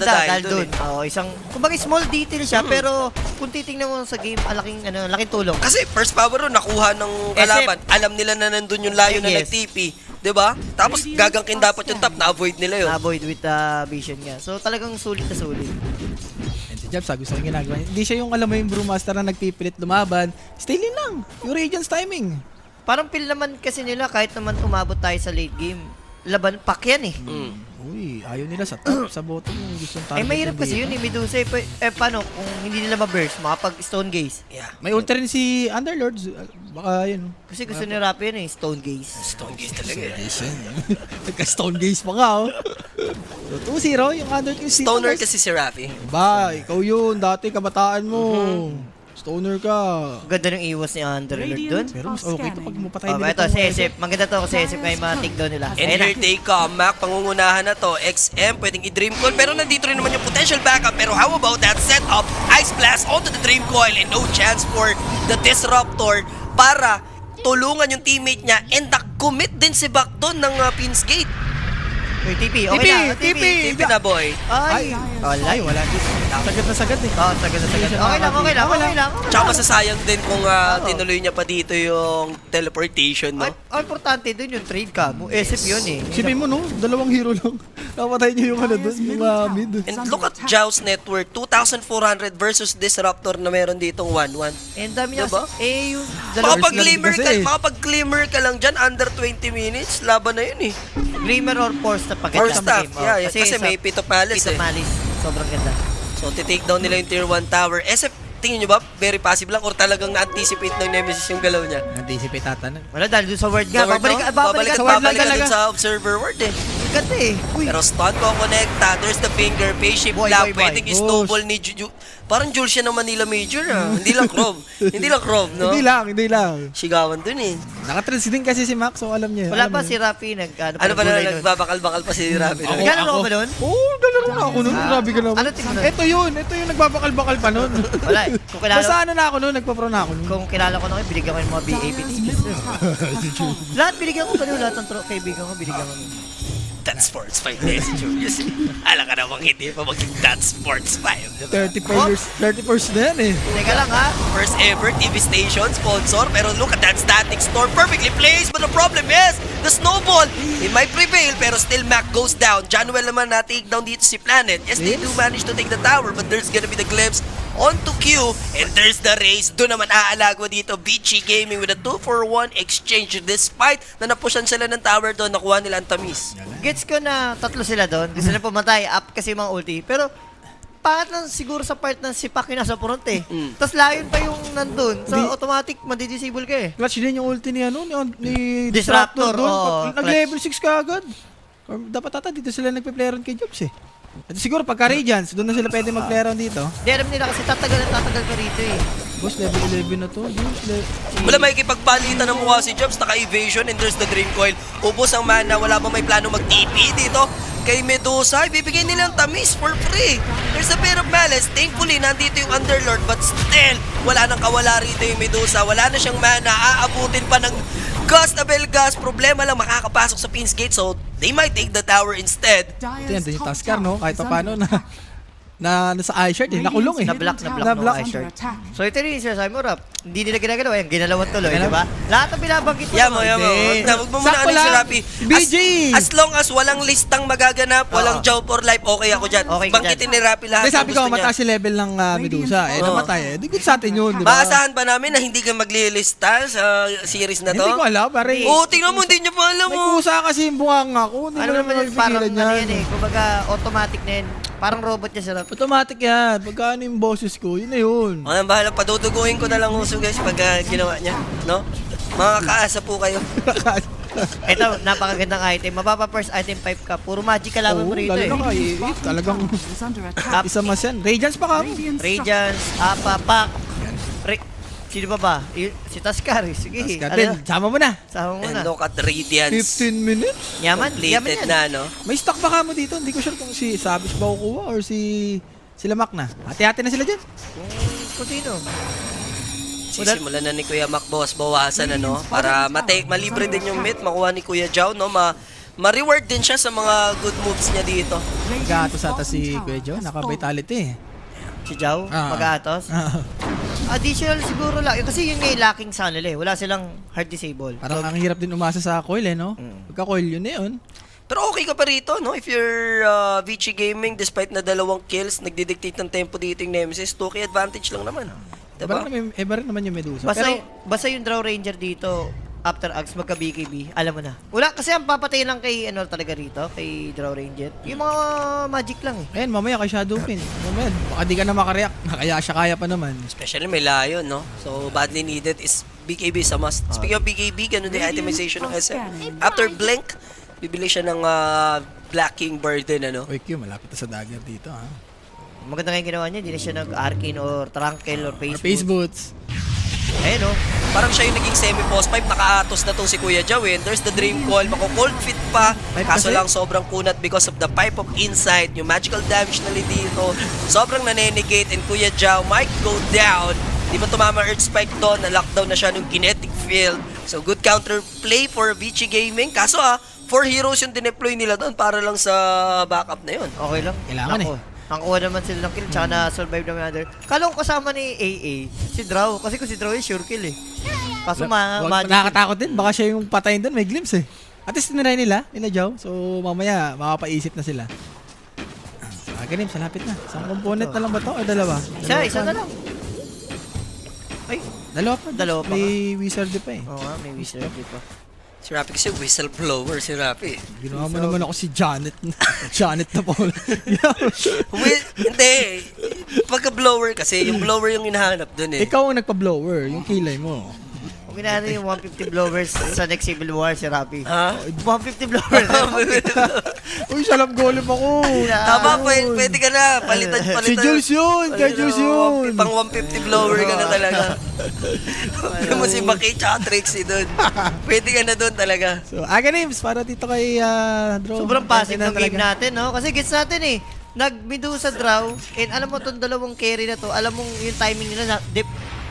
dahil dun doon. Isang kumbaga small detail siya pero kung titingnan mo sa game, laking tulong. Kasi first power ron, nakuha ng kalaban. Alam nila na nandun yung layo na Yes. nag-TP. 'Di ba? Tapos gagangkin dapat yung top, na-avoid nila yun. Na-avoid with vision niya. So talagang sulit na sulit. And si Jabs, gusto ko yung ginagawa niya. Hindi siya yung alam mo yung Brewmaster na nagpipilit lumaban. Stay lean lang. Yung Radiance timing. Parang feel naman kasi nila kahit naman umabot tayo sa late game. Laban pack yan eh. Uy, ayaw nila sa top, sa bottom yung gustong target. Mahirap kasi yun eh. Medusa paano kung hindi nila ma-burst, makapag stone gaze. Yeah. May ultra rin si Underlords. Baka yun. Kasi gusto ni Rappi yun eh, stone gaze. Stone gaze talaga. Nagka-stone gaze pa nga oh. So 2-0 yung Underlords. Stoner kasi si Rafi. Ba, ikaw yun. Dati kabataan mo. Stoner ka. Ganda ng iwas ni Underlord dun. Pero mas okay to pag mapatay Oh, nila ito, si SF. Maganda to kasi SF may mga takedown nila. And Ayun na. here they come, Mac. Pangungunahan na to. XM, pwedeng i-Dream Coil. Pero nandito rin naman yung potential backup. Pero how about that setup? Ice Blast onto the Dream Coil and no chance for the Disruptor para tulungan yung teammate niya. And commit din si Back doon ng Pins Gate. Uy, TP, okay na. TP. TP na, boy. Ay, Ay, wala. Sagad na sagad eh. Oh, sagad na sagad. Okay lang. Tsaka masasayang din kung tinuloy niya pa dito yung teleportation, no? Ang importante dun yung trade ka mo. SF yun eh. Sipin mo no, dalawang hero lang. Napatay niyo yung ano doon, yung mid. And look at Jow's net worth, 2,400 versus Disruptor na meron ditong 1-1. And dami niya Diba? kasi, yung dalawang Makapag-glimmer kasi ka, eh. makapag-glimmer ka lang dyan, under 20 minutes, laban na yun eh. Glimmer or force na paganda Force staff, game. Oh, yeah, kasi may Pit of Malice Pit of eh. Malice. Sobrang ganda. So, titake down nila yung tier 1 tower. SF, tingin nyo ba, very passive lang or talagang na-anticipate ng Nemesis yung galaw niya? Anticipate ata na. Wala, dahil dun sa word nga. Sa word, no? Babalik sa word lang babalik ka talaga. dun sa observer word eh. Ganda eh. Uy, Pero stun ko connecta, there's the finger, phase shift Boy, lang, boy, boy. pwedeng i-snowball ni Juju. Parang Jules siya ng Manila Major ah. Hindi lang Krov. Hindi lang Krov, no? Hindi lang. Sigawan dun eh. Nakatrans din kasi si Max, so alam niya. wala alam pa niya. si Rappi Ano pa na, gulay nun. nagbabakal-bakal pa si Rabi. Ako- Naglalaro ka ba nun? Oo, naglalaro na ako nun. Grabe ka naman. Ano team mo nun? Ito yun nagbabakal-bakal pa nun. Wala eh. Kung kilala, Basta ano na ako nun, nagpa-pro na ako nun. kung kilala ko na kayo, binigyan ko yung mga BAP tickets. Lahat binigyan ko pa rin. Lahat ng kaibigan ko, binigyan ko. That's Sports 5 din si Julius. Alam ka namang hindi pa maging That's Sports 5. 30 first na yan eh. Teka lang ha. First ever TV station sponsor, pero look at that static storm, perfectly placed, but the problem is, the snowball, it might prevail, pero still Mac goes down. Januel naman na-take down dito si Planet. Yes, they do manage to take the tower, but there's gonna be the glimpse onto Q, and there's the race. Doon naman aalagwa dito, Beachy Gaming with a 2-for-1 exchange, despite na napushan sila ng tower doon, nakuha nila ang tamis. Gets ko na tatlo sila doon. Gusto na pumatay. Up kasi yung mga ulti. Pero, pangat lang siguro sa part ng si Pac yung nasa front eh. Tapos Lion pa yung nandun. So, automatic, madidisable ka eh. Clutch din yung ulti ni ano, ni Disruptor, doon. oo, Nag-level 6 ka agad. Or dapat ata dito sila nagpe-playeron kay Jobs eh. At siguro pagka Radiance, doon na sila pwede mag-playeron dito. Di alam nila kasi tatagal ka rito eh. Boss, level 11 na to. Wala may kipagbalitan ng mukha si Jobs, naka-evasion, and there's the Dream Coil. Ubos ang mana, wala ba may plano mag-TP dito? Kay Medusa, ibibigay nila ang tamis for free. There's a pair of malice. Thankfully, nandito yung Underlord, but still, wala nang kawala rito yung Medusa. Wala na siyang mana, aabutin pa ng Gus na Belgas. Problema lang, makakapasok sa Pins Gate, so they might take the tower instead. Ito yan, yung Taskar, no? Kahit pa paano na na sa eye shirt nakulong Na-block Na-block. ng iShirt. So ito rin yung sinasabi mo, Rap. Hindi nila ginagawa yan. Ginalawan tuloy, di ba? Lahat ng binabanggit mo. Yamo. Hindi. Huwag mo muna Sakto ano si lang. Rapi. BJ. As long as walang listang magaganap, walang job for life, okay ako dyan. Okay ka Bangkitin ni Rapi lahat. Hindi, ng sabi ko, gusto niya. mataas yung level ng Medusa. Namatay Di good sa atin yun, di ba? Maasahan ba namin na hindi ka maglilista sa series na to? Hindi ko alam, pare. Oo, tingnan mo, hindi niya pa alam May mo. kusa kasi yung bunganga ko. Hindi Ano ko naman naman yun, parang mapigilan ano yan. yan eh. Kumbaga, automatic na yan. Parang robot niya sa Rap. Automatic yan. Pagka ano yung boses ko, yun na yun. Ano, bahala, paduduguin ko na lang uso guys pag ginawa niya. No? Mga kaasa po kayo. Ito, napakagandang item. Mababa first item 5 ka. Puro magic kalaban mo rito lalo eh. na kay talagang isa mas yan. Radiance pa kami. Radiance, Apa, Pak. Sino ba? Si Taskar. Sige. Taskar din. Sama mo na. Sama mo And na. look at Radiance. 15 minutes. Yaman. Yaman Completed yan. na, no? May stock ba ka mo dito? Hindi ko sure kung si Sabis ba kukuha or sila Mac na. Hati-hati na sila dyan. Kung sino. Sisimulan na ni Kuya Mac bawas-bawasan, ano? Para malibre din yung mid, makuha ni Kuya Jao, no? Ma-reward din siya sa mga good moves niya dito. Nag-aatos ata si Kuya Joe. Naka-vitality Si Jao. Ah. Mag-aatos. Additional siguro lang. Kasi yun nga yung lacking sa kanila eh. Wala silang hard disable. Parang ang hirap din umasa sa coil no? Pagka coil yun na yun. Pero okay ka pa rito, no? If you're Vici Gaming, despite na 2 kills, nagdidictate ng tempo dito yung Nemesis, 2k advantage lang naman. Diba? Iba rin naman yung Medusa. Basta yung Draw Ranger dito, after Ags, magka-BKB, alam mo na. Wala, kasi ang papatay lang kay, ano talaga rito, kay Draw Ranger, yung mga magic lang eh. Ayun, mamaya kay Shadowpin. Mamaya, baka di ka na makareact. Kaya pa naman. Especially may layo, no? So, badly needed is BKB sa must. Speaking of BKB, ganun din itemization ng SM. After Blink, bibili siya ng Black King Burden, ano? Uy, Q, malapit na sa dagger dito, ha? Maganda nga yung ginawa niya, hindi na siya nag-Arcane or Tranquil or Face Face Boots. boots. Ayun oh. Parang siya yung naging semi-post pipe, nakaatos na tong si Kuya Jawin. There's the Dream Call, mako-cold fit pa. Pipe Kaso kasi? lang sobrang kunat because of the pipe of insight. Yung magical damage na dito, sobrang nanenegate and Kuya Jaw might go down. Di ba tumama Earth Spike doon, na-lockdown na siya ng kinetic field. So good counter play for Vici Gaming. Kaso 4 heroes yung dineploy nila doon para lang sa backup na yun. Okay lang. Kailangan Nako. Nakakuha naman sila ng kill, tsaka na-survive naman other. Kala ko kasama ni AA, si Draw. Kasi kung si Draw yung sure kill eh. Kaso Nakakatakot din. Baka siya yung patayin doon. May glimpse eh. At least tinry nila Joe. So, mamaya, makapaisip na sila. Ganim, salapit na. Isang component na lang ba to? O dalawa? Isa na lang. Ay, Dalawa pa. Dalawa pa May wizard pa eh. oo nga, may wizard pa. Si Rapi kasi whistleblower si Rapi. Ginawa mo naman ako si Janet. Janet na po. Hindi. Pagka-blower kasi, yung blower yung hinahanap doon eh. Ikaw ang nagpa-blower. Yung kilay mo. Kung ginano yung 150 blowers sa next Civil War si Rapi. Ha? 150 blowers. Uy, salam golem ako. Tama, pwede ka na. Palitan. Si Jules yun. Kay Jules yun. Pang 150 blower ka na talaga. Pwede mo si Maki tsaka Trixie doon. Pwede ka na doon talaga. So, names para dito kay Draw. Sobrang passive ng game talaga. natin, no? Kasi gets natin eh. Nag-Medusa draw, and alam mo itong dalawang carry na to, alam mong yung timing nila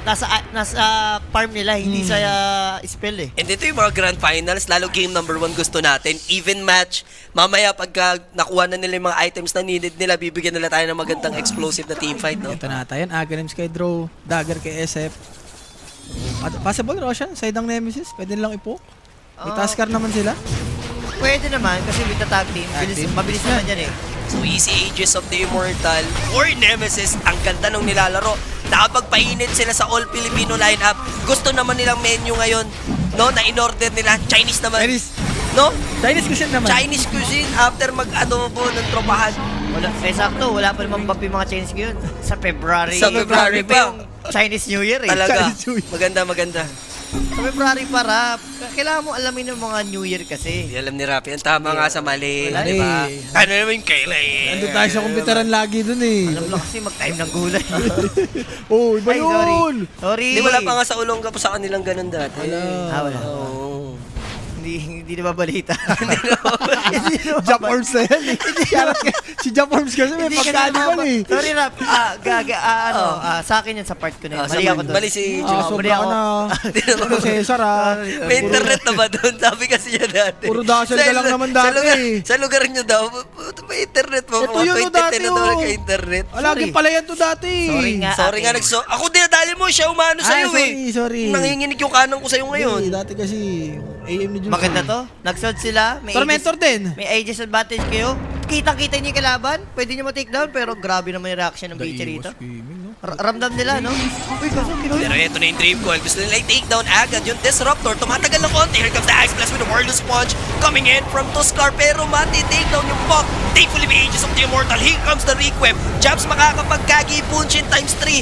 nasa farm nila, hindi sa spell eh. And ito yung mga grand finals, lalo game number 1 gusto natin. Even match, mamaya pagka nakuha na nila yung mga items na needed nila, bibigyan nila tayo ng magandang explosive na teamfight, no? Ito na tayo. Names kay Draw. Dagger kay SF. Possible Roshan, side ang Nemesis. Pwede nilang ipoke. May Taskar naman sila. Pwede naman, kasi with the tag team, mabilis naman yan eh. So easy Ages of the Immortal or Nemesis, ang ganda nung nilalaro. Nakapagpainit sila sa all Filipino lineup. Gusto naman nilang menu ngayon, no, na in-order nila. Chinese naman. Chinese. No? Chinese cuisine naman. Chinese cuisine after mag-adobo ng tropahan. Wala, sakto, wala pa naman buff yung mga Chinese ngayon. Sa February. Sa February pa. yung Chinese New Year eh. Talaga. Chinese New Year. Maganda. Sa February para, kailangan mo alamin ng mga New Year kasi. Hindi alam ni Rapi. Ang tama nga sa mali. Wala Di ba? eh. Ano naman yung kailan eh. Nandun tayo sa komputeran lagi dun eh. Alam lang kasi mag-time ng gulay. Oh, iba Ay, yun. sorry. Di wala pa nga sa ulong ka po sa kanilang ganun dati. Wala. Wala. Oo. Hindi na babalita. Jump arms na yan eh. Si Jump arms kasi may pagka-animal eh. Sorry Rap, sa akin yan sa part ko na yun. Mali ako doon. Mali si Ah, Joe. sobra ka na. Ano, Cesar ah. May internet na ba doon? Sabi kasi niya dati. Puro dasal ka lang naman dati eh. Sa lugar niyo daw, may internet pa. Ito yun, oh, dati, na daw oh. nagka-internet. Lagi pala yan to dati. Sorry nga. Ako dinadali mo siya umano sa'yo sorry. Nanginginig yung kanan ko sa'yo ngayon. Hindi, dati kasi AM ni Jules. Maganda to. Nagsod sila. May Tormentor din. May aegis advantage kayo. Kitang-kita niyo yung kalaban. Pwede niyo ma-takedown pero grabe naman yung reaction ng Bichi rito. Ramdam nila, no? Uy, kaso kinuha. Pero ito na yung dream call. Gusto nila i-takedown agad yung Disruptor. Tumatagal ng konti. Here comes the Ice Blast with the Warlord Sponge coming in from Tuskar. Pero mati-takedown yung Puck. Thankfully, may Aegis of the Immortal. Here comes the Requiem. Jabs makakapagkagi. Punchin times 3.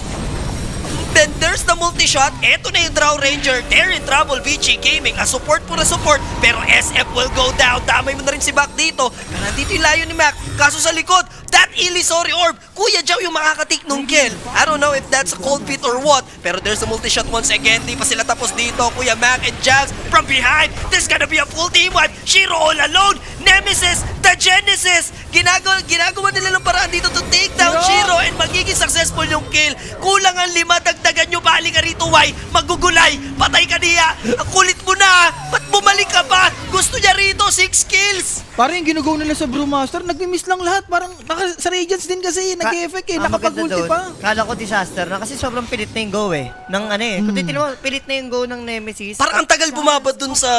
Then there's the multi-shot. Eto na yung Drow Ranger. They're in trouble. VG Gaming. A support pura support. Pero SF will go down. Damay mo na rin si Mac dito. Pero nandito yung layo ni Mac. Kaso sa likod, that Illusory Orb. Kuya Jow yung makakatik nung kill. I don't know if that's a cold feet or what. Pero there's a multi-shot once again. Di pa sila tapos dito. Kuya Mac and Jags from behind. There's gonna be a full team wipe. Shiro all alone. Nemesis, the Genesis. Ginagawa nila ng paraan dito to take down Shiro and magiging successful yung kill. Kulang ang 5. Dagdagan nyo. Bali ka rito, Wai. Magugulay. Patay ka niya. Ang kulit mo na. Ba't bumalik ka pa? Gusto niya rito. 6 kills. Parang yung ginugo nila sa Brewmaster, nag-miss lang lahat. Parang sa Radiance din kasi nag-effect eh. Nakapag-ulti pa. Kala ko disaster na kasi sobrang pilit na yung go eh. Nang ano eh. Kung titignan mo, pilit na yung go ng Nemesis. Parang ang tagal bumabad dun sa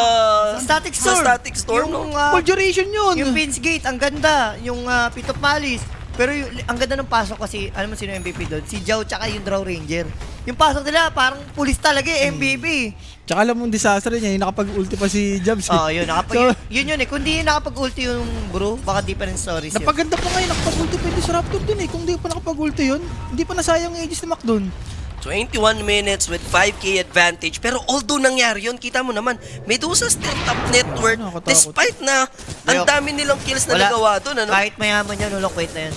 Static sa Storm. Static Storm, no? Yung, Full duration yun. yung Pins Gate, ang ganda. Yung Pit of Malice. Pero ang ganda ng pasok kasi, alam mo sino yung MVP doon? Si Jow tsaka yung Drow Ranger. Yung pasok nila, parang pulis talaga eh, MVP. Tsaka alam mong disaster niya, yung nakapag-ulti pa si Jabs. Oo, yun. Yun eh. Kung di nakapag-ulti yung bro, baka di pa rin stories yun. Napaganda pa ngayon, nakapag-ulti pa yung Disruptor dun eh. Kung di pa nakapag-ulti yun, hindi pa nasayang yung Aegis ni Mac dun. 21 minutes with 5k advantage. Pero although nangyari yun, kita mo naman, Medusa still top net worth Nakakatakot. despite na ang dami nilang kills na nagawa doon. Ano? Kahit mayaman yan, walang kwait na yan.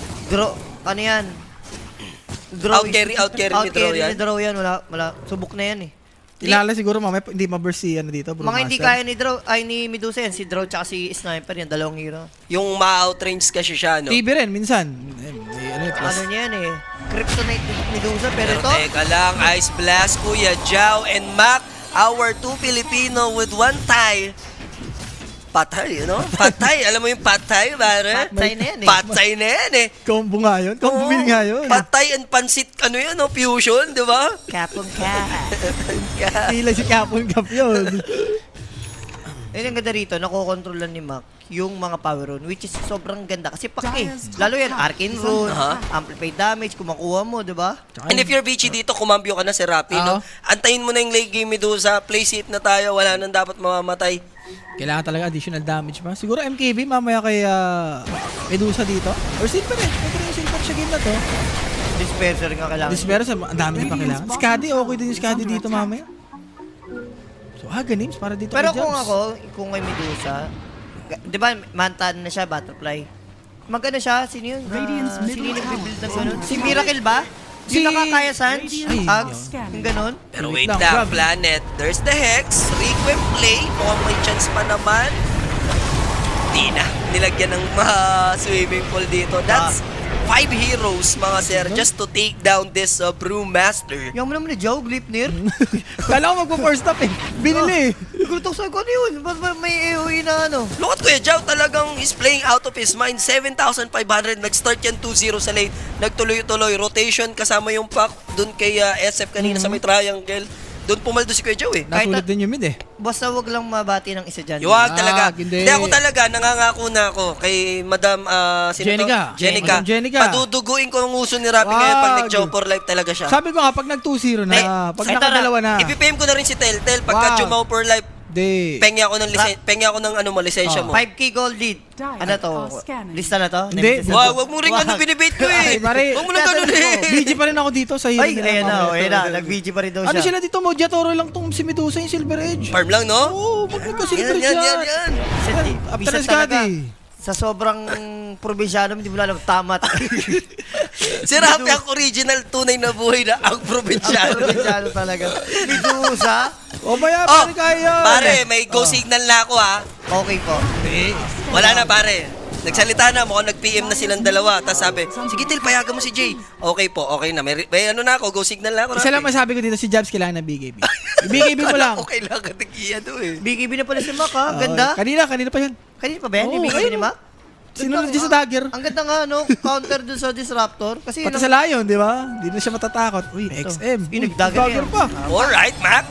Ano yan? Out carry ni Drow yan. Ni Drow yan. Wala. Subok na yan eh. Ilala siguro mamaya, hindi ma-burst si ano dito, Brewmaster. Mga hindi kaya ni Drow, ay ni Medusa yan. Si Drow tsaka si Sniper yan. Dalawang hero. Yung ma-outrange kasi siya, no? TV rin, minsan. Ano yun, plus. Ano niya yan eh. Kryptonite ni Medusa. Pero Pero ito, teka lang, Ice Blast, Kuya Jow, and Mac, our 2 Filipino with 1 Thai. Patay, you know? Patay. Alam mo yung patay, pare? Patay na yan eh. Patay na yan eh. Combo nga yun, combo meal nga yun. Patay and pansit, ano yun, no? Fusion, di ba? Kapong ka. Tila si Capon Cap yun. Ayun ang ganda rito, nakokontrolan ni Mac yung mga power rune, which is sobrang ganda. Kasi paki, lalo yan, Arcane Rune, Amplified Damage, kung makuha mo, di ba? And if you're BG dito, kumambyo ka na si Rappi, no? Antayin mo na yung late game Medusa, play safe na tayo, wala nang dapat mamamatay. Kailangan talaga additional damage pa. Siguro MKB mamaya kay Medusa dito. Or Silver eh. Pwede rin yung Silver sa game na to. Dispenser nga kailangan. Disperse, ang dami pa kailangan. Skadi, okay din yung Skadi dito mamaya. So, games para dito Pero kay kung Jobs. ako, kung kay Medusa, di ba, mantan na siya, Butterfly. Magano siya, sino yun? Sino yung nag-build ng gano'n? Si Miracle ba? Si- Yung nakakaya Sans? Ay, Hugs? Yung gano'n? Pero Wait wait lang, lang, grab. Planet. There's the Hex, Requiem play, mukhang may chance pa naman. Di na, nilagyan ng swimming pool dito. That's 5 heroes, mga sir, just to take down this Brewmaster. Yung mo naman ni Joe, Glipnir. Kala ko magpo-first up eh. Binili eh. Gulat ako sa ano yun? Ba't ba may AOE na ano? Look at Kuya Jow, talagang is playing out of his mind. 7,500, nag-start yan 2-0 sa late. Nagtuloy-tuloy, rotation kasama yung pack dun kay SF kanina sa may triangle. Doon pumaldo si Kuya Jow eh. Nasulit din yung mid eh. Basta wag lang mabati ng isa dyan. Yuwag talaga. hindi. Hindi ako talaga, nangangako na ako kay Madam sino to? Jenica. Jenica. Madam Jenica. Paduduguin ko ang uso ni Rappi ngayon pag nag-Jow for life talaga siya. Sabi ko nga, pag nag 2-0 na, pag Ito nakadalawa na, Ipipim ko na rin si Telltale pagka Jumaw for life. di. Pengi ako ng lisensya mo. 5k gold lead. Ano to? Lista na to? Hindi. Wag mo rin ano binibate ko eh. Ay, pare. Wag mo na ganun eh. BG pa rin ako dito sa hero Ay, ayan na. Ayan na. Nag-VG pa rin daw Ano siya. sila dito? Mojatoro lang tong si Medusa yung Silver Edge. Farm lang, no? Oo, pag nagka-Silver Yan, Edge yan. After Bisa Skadi. Sa sobrang probinsyano, hindi mo alam tamat. Si Rafi ang original tunay na buhay na ang Ang probinsyano. probinsyano talaga. Medusa, O maya, Oh, pare kaya. pare, may go signal na ako ha. okay po. Wala na pare. Nagsalita na, mukhang nag-PM na silang dalawa. Tapos sabi, sige Til, payagan mo si Jay. Okay po, okay na. May ano na ako, go signal na ako. Isa lang Rafi. masabi ko dito, si Jabs kailangan ng BKB. BKB mo lang. Okay lang, katikiya to eh. BKB na pala si Mac, ha? Ganda. Kanina pa yan. Kanina pa ba yan? Oo, Yung BKB ayun. ni Mac? Sinunod Ganda, niya sa dagger. Ang ganda nga, no? Counter dun sa Disruptor. Kasi Pati sa Lion, di ba? Hindi na siya matatakot. Uy, XM. Uy, nagdagger yan. pa. Alright, Mac.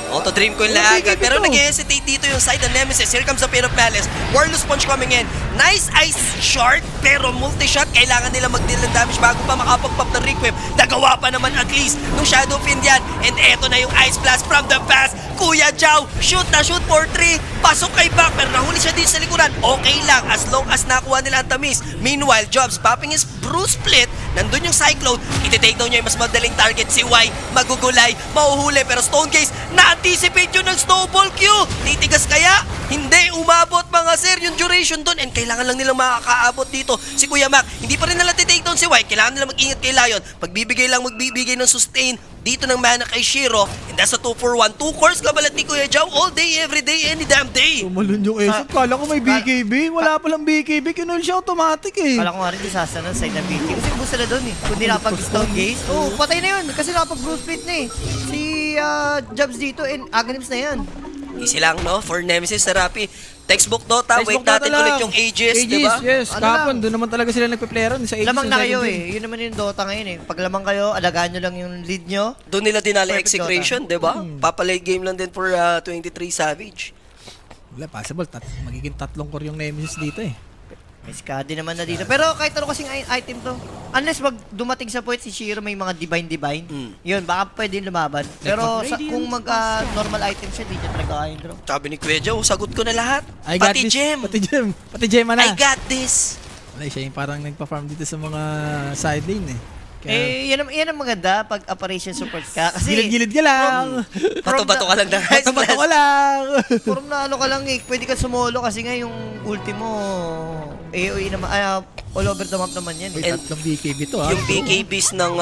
Auto-dream ko yung Oh, lahat. bigay Pero ito. nag-hesitate dito yung side ng Nemesis. Here comes the Pain of Malice. Warless Punch coming in. Nice ice short, pero multi-shot. Kailangan nila mag-deal ng damage bago pa makapag-pop ng Requiem. Nagawa pa naman at least nung Shadow Fiend yan. And eto na yung Ice Blast from the past. Kuya Jao, shoot na shoot for 3. Pasok kay Back, pero nahuli siya dito sa likuran. Okay lang, as long as nakuha nila ang tamis. Meanwhile, Jobs popping his Bruce Split. Nandun yung Cyclone. Iti-take down niya yung mas madaling target. Si Y, magugulay, mahuhuli. Pero Stone Gaze, na-anticipate yun ng Snowball Q. Titigas kaya? Hindi, umabot mga sir yung duration dun. And kailangan lang nilang makakaabot dito. Si Kuya Mac, hindi pa rin nila titake down si Y. Kailangan nila mag-ingat kay Lion. Magbibigay ng sustain dito ng mana kay Shiro. And that's a 2-for-1. 2 cores kabalat ni Kuya Jao all day, every day, any damn day. Tumalun yung Esop. Kala ko may BKB. Wala palang BKB. Kinul siya automatic eh. Kala ko nga rin disaster ng side ng BKB. Kasi gusto na doon eh. Kung di nakapag-Stone Gaze, patay na yun. Kasi nakapag-Bruce Split na eh. Si Jobs dito and Aganims na yan. Easy lang, no? For Nemesis, Therapy. Textbook Dota, Textbook wait natin Dota lang. ulit yung Aegis, di ba? Yes. Ano Kapon, lang? doon naman talaga sila nagpe-player sa Aegis. Lamang yung na kayo second eh. Yun naman yung Dota ngayon eh. Pag lamang kayo, alagaan nyo lang yung lead nyo. Doon nila dinala Perfect execration, di ba? Papalay game lang din for 23 Savage. Wala, possible. Magiging 3 core yung Nemesis dito eh. May Skadi naman na dito. Pero kahit ano kasing item to, unless wag dumating sa point si Shiro may mga divine, yun, baka pwede lumaban. Pero kung normal item siya, di niya talaga kaya draw. Sabi ni Kuya Joe, sagot ko na lahat. I got Pati this. Gem. Pati Gemma na. I got this. Wala, siya yung parang nagpa-farm dito sa mga side lane eh. Yan ang maganda pag operation support ka. Kasi Gilid-gilid ka lang. Bato-bato ka lang na. Bato-bato ka lang. From na ano ka lang eh, pwede ka sumolo kasi nga yung ulti mo, AOE naman, all over the map naman yan Uy, eh. 3 BKB to ha. Yung BKBs ng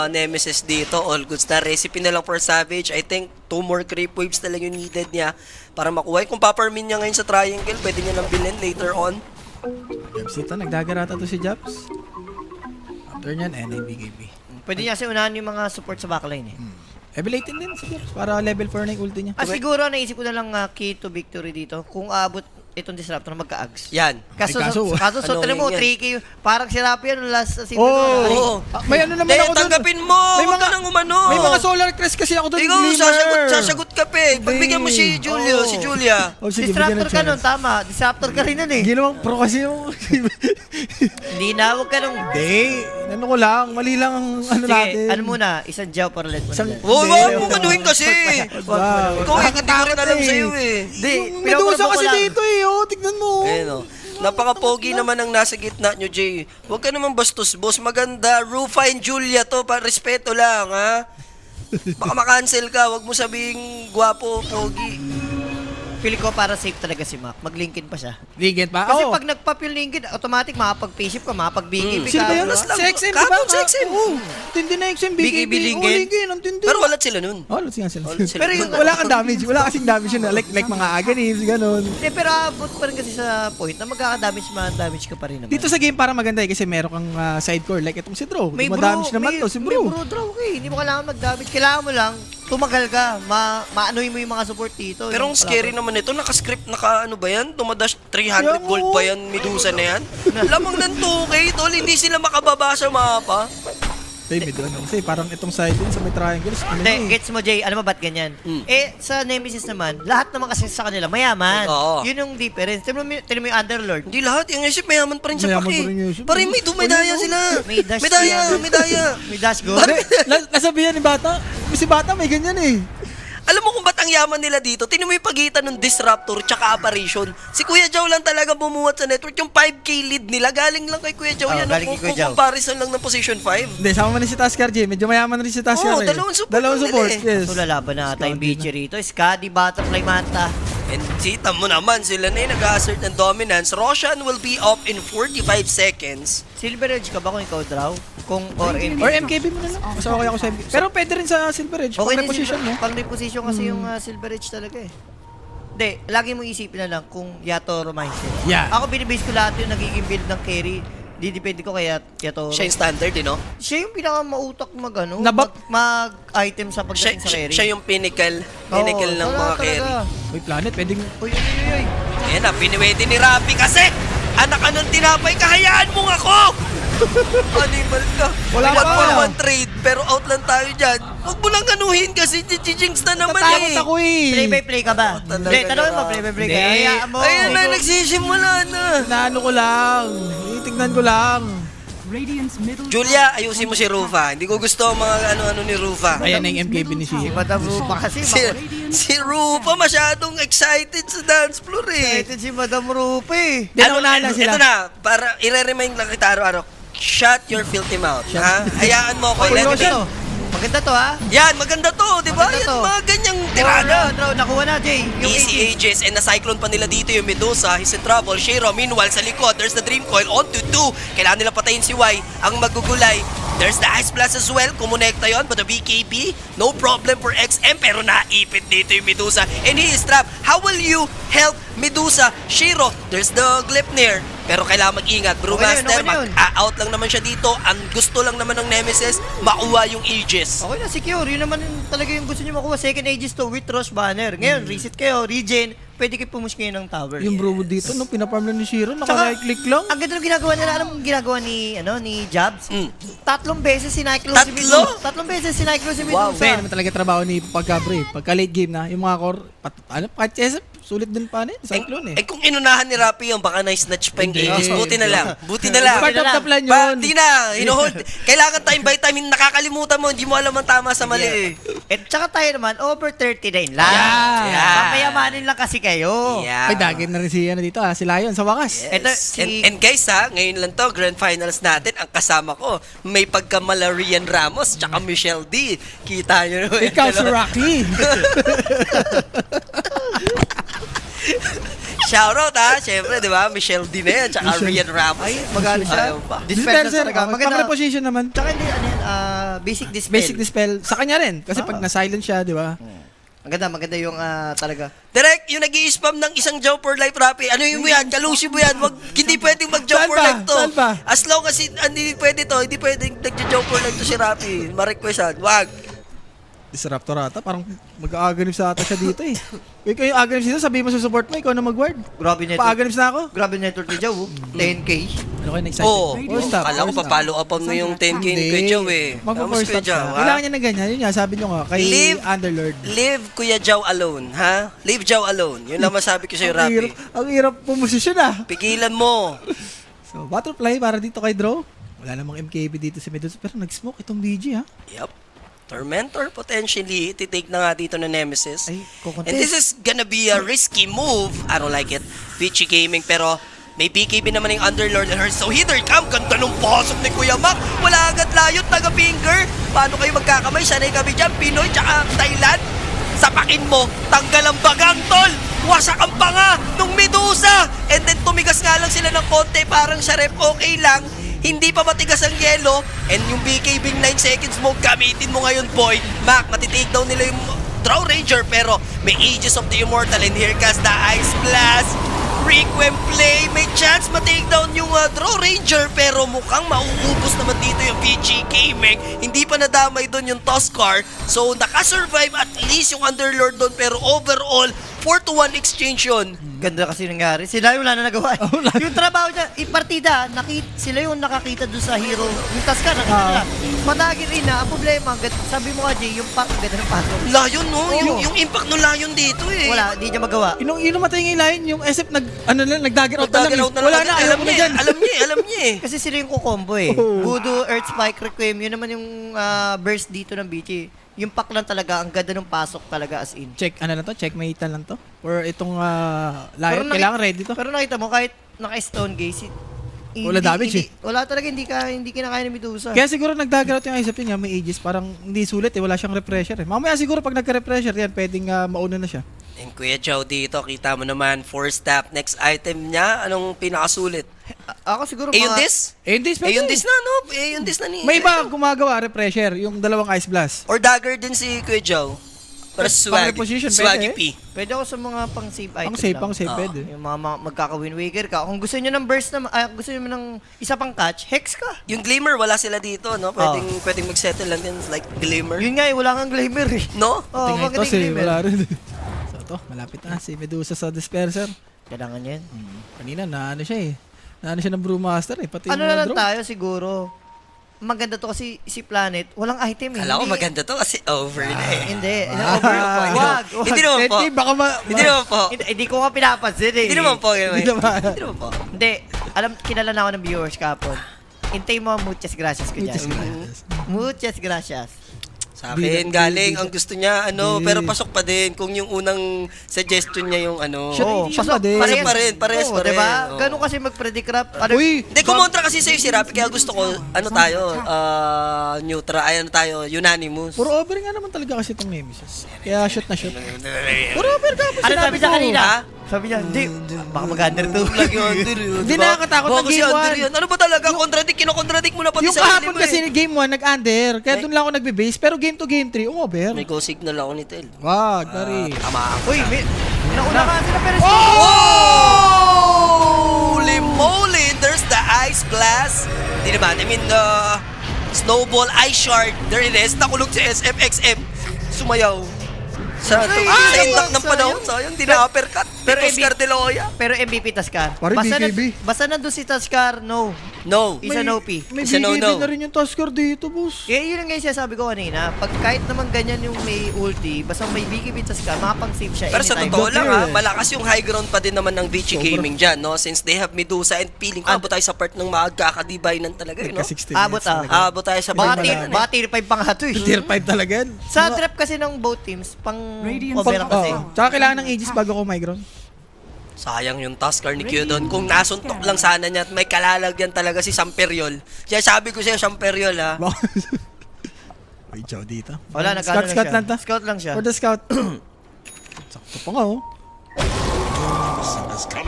Nemesis dito, all goods na. Recipe na lang for Savage. I think 2 more creep waves talaga yung needed niya para makuha. Kung paparmin niya ngayon sa triangle, pwede niya lang bilhin later on. Jobs ito, nagdagarata to si Jobs. After nyan, NA BKB. Pwede niya kasi unahan yung mga support sa backline eh. Evaluating din si Jobs para level 4 na yung ulti niya. Siguro naisip ko na lang key to victory dito kung aabot itong disruptor na magka-ags. Yan. Kaso, Ay, kaso, kaso so, annoying tala mo, yan. 3K, parang si Rapi yan, last season. Oo. May ano naman Hindi, ako dun. tanggapin mo. May Huwag ka mga- nang umano. May mga solar crest kasi ako doon. Ikaw, sasagot ka pa eh. Pagbigyan mo si Julio, si Julia. Oh, sige, bigyan Disruptor ng ka nun, chance. tama. Disruptor ka rin nun eh. Ginawang pro kasi yung... Hindi na, huwag ka nung... Hindi. Ano ko lang. Mali lang ang ano Sige, natin. ano muna, isang jaw para let mo Isang- na. Huwag Hindi. mo kanuhin kasi. Wow. Ikaw eh, hindi ko rin alam sa'yo eh. Hindi, May dusa pinaprovoke ko kasi lang. dito eh. Oh, tignan mo. Ayun o. Napaka-pogi naman ang nasa gitna nyo, Jay. Huwag ka naman bastos, boss. Maganda. Rufa and Julia to. Respeto lang, ha? Baka makancel ka. Huwag mo sabing gwapo, pogi. Feel ko para safe talaga si Mac. Mag-linkin pa siya. Ligit pa? Kasi Oo. pag nagpa-peel linkin, automatic makapag-payship ka, makapag-BKB ka. Sino ba yun? Plus lang. Si XM, di ba? Kapon si XM. Oo. Tindi na XM. BKB BKB. Lincoln. Oh, Lincoln. Ang tindi. Pero walat sila nun. Oh, let's nga sila. Walat sila. Pero yung wala kang damage. Wala kasing damage yun. Like mga aganims, ganun. Hindi, pero abot pa rin kasi sa point na magkaka-damage ka pa rin naman. Dito sa game para maganda eh, kasi meron kang side core like itong si Bro. may Dumadamage naman to si May Bro. bro draw ka eh. Hindi mo kailangan mag-damage. Kailangan mo lang, tumagal ka. Maanoy mo yung mga support dito. Pero ang Yung scary naman ito, naka-script, ano ba yan? Tumadash 300 Yan, gold oo. ba yan? Medusa na yan? Lamang ng 2K, tol. Hindi sila makababa sa mapa. Hey, may doon. Kasi parang itong side din sa may triangles. Ano Hindi, eh. gets mo Jay, alam mo ba't ganyan? Mm. Eh, sa Nemesis naman, lahat naman kasi sa kanila, mayaman. Oo. Yun yung difference. Tignan mo yung Underlord. Hindi lahat. Yung isip, mayaman pa rin sa Mayaman paki. pa rin yung isip. Pa rin may dumedaya sila. May dash Medaya, yan. medaya. May dash go. Hindi, nasabihan ni Bata. Si Bata may ganyan eh. Alam mo kung ba't ang yaman nila dito? Tingnan mo yung pagitan ng Disruptor tsaka Apparition. Si Kuya Jow lang talaga bumuhat sa network. Yung 5K lead nila, galing lang kay Kuya Jow. Oo, Yan galing ang kay Kuya Jow. comparison lang ng position 5. Hindi, sama mo rin si Tasker J. Medyo mayaman rin si Tasker Oo, eh. dalawang support Dalawang lang support, nila eh. yes. So, lalaban na ata yung BG rito. Skadi, Butterfly, Manta. And sita mo naman, sila na yung nag-assert ng dominance. Roshan will be up in 45 seconds. Silver Edge ka ba kung ikaw draw? Kung or MKB? Or MKB mo na lang. Mas okay ako sa MKB. Pero pwede rin sa Silver Edge. Okay Pag din reposition mo. Pang reposition kasi yung Silver Edge talaga eh. Hindi, lagi mo isipin na lang kung Yatoro mindset. Yeah. Ako binibase ko lahat yung nagiging build ng carry. Didepende ko kay Yatoro. Siya yung standard, no? Siya yung pinakamautak Nabak- mag-item sa pagdating sa carry. Siya yung pinnacle Oo, ng wala mga carry. talaga. Uy, Planet, pwedeng... Uy, uy, uy, uy. Ayan na, piniwede ni Rapi kasi anak ka ng tinapay, kahayaan mo nga ako! Animal ka. Wala One pa. for one trade, pero out lang tayo dyan. Huwag mo lang ganuhin kasi jinx na naman Natakot eh. ako eh. Play by play ka ba? talaga Hindi, tanongin mo, na. play by play ka. Hindi. Hayaan mo. Ayun na, nagsisimula na. Naano ko lang. Itignan ko lang. Radiant's middle Julia, ayusin mo si Rufa. Hindi ko gusto ang mga ano-ano ni Rufa. Ayan na yung MKB ni Si Shia. Madam Rupa kasi. Si Rufa masyadong excited sa dance floor eh. Excited si Madam Rupa eh. Naunahan lang sila. Ito na, para i-remind lang kita araw-araw. Shut your filthy mouth, ha? Hayaan mo ako. Uy, Let maganda me- to. Maganda to ha. Yan, maganda to, di ba? Maganda Yan, to. mga ganyang tirada. Draw, nakuha na, Jay. Yung Easy AG. ages, and na-cyclone pa nila dito yung Medusa. He's in trouble. Shiro, meanwhile, sa likod, there's the Dream Coil on to 2. Kailangan nila patayin si Y. Ang magugulay, there's the Ice Blast as well. Kumonekta yon, but the BKB, no problem for XM, pero naipit dito yung Medusa. And he is trapped. How will you help Medusa? Shiro, there's the Gleipnir. Pero kailangan mag-ingat. Brewmaster, Okay na yun. mag-out lang naman siya dito. Ang gusto lang naman ng Nemesis, makuha yung Aegis. Okay na, secure. Yun naman yung talaga yung gusto nyo makuha. Second Aegis to with Rush Banner. Ngayon, reset kayo, regen. Pwede kayo pumush kayo ng tower. Yung bro dito, nung pinaparm lang ni Shiro, Tsaka, naka-click lang. Ang ganda ng ginagawa nila. Alam mo yung ginagawa ni Jabs? Mm. 3 beses sinayclo si Tatlo? Medusa. 3 beses sinayclo si Wow. Medusa. Hindi naman talaga trabaho ni pagka late game na, yung mga core, kahit SF, sulit din pa eh. Cyclone eh. Kung inunahan ni Rapi yung baka na-snatch pa yung Hindi. Aegis, buti na lang. Buti na lang. Part of the plan Ba, yun. di na, hinuhold. Kailangan time by time, nakakalimutan mo, hindi mo alam ang tama sa mali eh. At tsaka tayo naman, over 39 lang. Yeah. Papayamanin lang kasi kayo. Yeah. Ay, dagin na rin si dito si Lion sa wakas. Yes. Ito, si- and guys ha, ngayon lang to, grand finals natin, ang kasama ko, may pagka-Malarian Ramos, tsaka Michelle D. Kita nyo naman. Ikaw si Rocky. Shoutout ha, syempre, di ba? Michelle D na yan, tsaka Rian Ramos. Ay, magano siya? Ayaw pa. Dispenser talaga. Maganda. Pang-reposition naman. Tsaka hindi, ano yan, basic dispel. Basic dispel. Sa kanya rin. Kasi pag na-silent siya, di ba? Maganda yung talaga. Direct, yung nag-i-spam ng isang job for life, Rapi. Ano yung mo yan? Kalusi mo yan. Wag, hindi pwedeng mag-job Saan for ba? life to. Saan ba? As long as hindi pwede to, hindi pwedeng nag-job for life to si Rapi. Ma-requestan. Wag. Disruptor ata. Parang mag-aaganip sa ata siya dito eh. Ikaw yung aganip dito, sabihin mo sa support mo, ikaw na mag-ward. Grabe network. Paaganip na ako. Grabe network ni Joe. 10K. Ano kayo na-excited? Oo. First stop. Kala ko pa-follow up mo yung 10K ni Kuya Joe eh. Vamos, Magpa-first Kuya stop siya. Joe, ha? Kailangan niya na ganyan. Yun nga, sabi niyo nga, kay Live- Underlord. Leave Kuya Joe alone, ha? Leave Joe alone. Yun lang masabi ko sa'yo, Rapi. Ang hirap pumosisyon ah. Pigilan mo. So, butterfly para dito kay Draw. Wala namang MKB dito si Medusa. Pero nag-smoke itong BG ha. Yup. Tormentor potentially titake na nga dito ng Nemesis. Ay, kukontes. And this is gonna be a risky move. I don't like it. Vici Gaming, pero may BKB naman yung Underlord and her. So here come. Ganda nung pasok ni Kuya Mac. Wala agad layot, taga-finger. Paano kayo magkakamay? Sanay kami dyan. Pinoy tsaka Thailand. Sapakin mo. Tanggal ang bagang, tol. Wasak ang panga nung Medusa. And then tumigas nga lang sila ng konti. Parang siya rep okay lang. Hindi pa matigas ang yelo. And yung BKB 9 seconds mo, gamitin mo ngayon, boy. Mac, matitake down nila yung Draw Ranger, pero may Aegis of the Immortal. And here comes the Ice Blast. Requiem play. May chance matake down yung Draw Ranger, pero mukhang mauubos naman dito yung VG Gaming. Hindi pa nadamay doon yung Tuskar. So, nakasurvive at least yung Underlord doon, pero overall, 4-1 exchange yun. Ganda kasi nangyari. Sila yung wala na nagawa. Yung trabaho niya, partida, sila yung nakakita doon sa hero. Yung Tuskar, nakita nila. Madagi rin na. Ang problema, sabi mo nga, Jay, yung pack, ang ganda ng pasok. Layon, no? Oo. Yung impact ng layon dito eh. Wala, hindi niya magawa. Yung namatay ng Lion, yung SF nag-dagger out na lang. Nag-dagger out na Wala lang. na, ayaw mo na dyan. Alam niya eh. Kasi sila yung kukombo eh. Oo. Voodoo, Earth Spike, Requiem, yun naman yung burst dito ng BG. Yung pack lang talaga, ang ganda ng pasok talaga as in. Check, ano lang to? Checkmate lang to? Or itong Pero Lion, kailangan ready to? Pero nakita mo, kahit naka-stone gaze, Wala damage eh. Wala talaga, hindi kinakaya ni Medusa. Kaya siguro nag-dagger out yung isip niya, may Aegis, parang hindi sulit eh, wala siyang refresher eh. Mamaya siguro pag nagka-refresher yan, pwedeng mauna na siya. And Kuya Joe dito, kita mo naman, 4-step. Next item niya, anong pinakasulit? Ako siguro Ayun dis? Eh, hindi, Ayun dis na, no? Ayun dis na ni... May iba gumagawa, refresher, yung dalawang ice blast. Or dagger din si Kuya Joe. Para swag. reposition, Swaggy pwede, P. Pwede ako sa mga pang-save item Pang save, lang. pang save, Oo. pwede. Yung mga magkaka-Wind Waker ka. Kung gusto niyo ng burst na, gusto niyo ng isa pang catch, hex ka. Yung Glimmer, wala sila dito, no? Pwedeng mag-settle lang din, like Glimmer. Yun nga eh, wala kang Glimmer eh. No? Oh, Tingnan bakit ito, yung si Glimmer? wala rin. So, ito, malapit na. Si Medusa sa disperser. Kailangan yan. Kanina, naano siya eh. Naano siya ng Brewmaster eh. Pati Ano yung na lang drone. tayo siguro. Maganda to kasi si Planet, walang item eh. Kala ko Hindi- maganda to kasi over na eh. Hindi. Ah. Wag. Hindi naman po. Hindi, baka Hindi naman po. Hindi ko nga pinapansin eh. Hindi naman po. Hindi naman. Hindi naman po. Hindi. Alam, kilala na ako ng viewers kapon. Hintay mo, muchas gracias ko dyan. Muchas gracias. Muchas gracias. Sa akin, galing. Ang gusto niya, Di. pero pasok pa din. Kung yung unang suggestion niya yung Shot- shot pa din. Parehas pa rin. Diba? Oo. Ganun kasi mag-predict rap. Ano, Uy! Hindi, kumontra kasi sa'yo si Rapi, kaya gusto ko, neutral, unanimous. Puro over nga naman talaga kasi itong Nemesis. Kaya shot na shot. Puro over ka. ano sabi niya kanina? Ha? Sabi niya, hindi. Baka mag-under to. Lagi under yun. Hindi diba? nakakatakot Baka ng kasi game under one. yun. Ano ba talaga? Kinokontradict mo na pati Yung sa kahapon mo kasi eh. game 1 nag-under. Kaya doon lang ako nagbe-base. Pero game 2, game 3, over. May go signal ako ni Tel. Wag, pare. Tama ako. Uy, nauna ka sila pero Holy moly! There's the ice blast. Hindi naman. I mean, snowball ice shard. There it is. Nakulog si SFXM. Sumayaw. Sa endak ng panahon. Sayang, di na uppercut. Pero Oscar De La Hoya. Pero MVP Tascar. Pare, BKB. Basta nandun si Tascar, no. No. Isa no P. May Isa no, BKB no. na rin yung Tusker dito, boss. Eh, yun ang nga sabi ko kanina. Pag kahit naman ganyan yung may ulti, basta may BKB Tascar, makapang-save siya Pero sa anytime. totoo lang ha, Clear. malakas yung high ground pa din naman ng VG Gaming dyan, no? Since they have Medusa and feeling ko abot tayo sa part ng magkakadibainan talaga, no? Ka 16 Abot, minutes ah. talaga. Abot tayo sa Baka part tier, na yan, eh. baka tier 5 pa nga to eh. Tier 5 talaga yan. Sa trap kasi ng both teams, pang Radiance over kasi. Oo. Tsaka kailangan ng Aegis bago ako migrone. Sayang yung Tusker ni Q doon. Kung nasuntok lang sana niya at may kalalagyan talaga si Samperiol. Kaya sabi ko sa'yo, Samperiol ha. May chow dito. Wala, nagkano Scout, lang scout siya. lang ta. Scout lang siya. For the scout. Sakto pa nga, oh.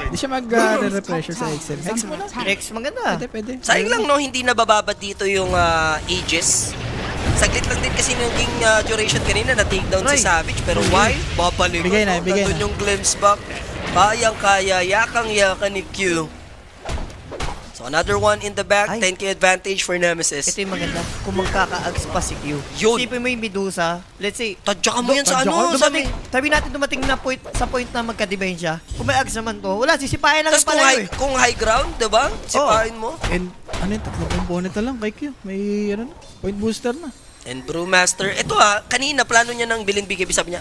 Hindi siya mag-repressure sa XM. Hex mo na. Rex, maganda. Pwede, pwede. Sayang lang no, hindi nabababa dito yung Aegis. Saglit lang din kasi naging duration kanina na takedown si Right. Savage. Pero why? Babalik. Bigay na, bigay Nandun na. yung glimpse back. Kayang-kaya, yakang-yaka ni Q. So another one in the back, Ay. 10k advantage for Nemesis. Ito yung maganda. Kung magkaka-ags pa si Q. Yun. Isipin mo yung Medusa. Let's say, Tadyakan mo yan sa Tadyakan. ano. dumating, sabi natin dumating na sa point na magka-divine siya. Kung may ags naman to, wala, sisipayan lang Tapos yung pala eh. kung high ground, diba? Sipahin mo. And ano yung tatlong component na lang kay Q. May ano na, point booster na. And Brewmaster, ito kanina plano niya ng bilin BKB, sabi niya,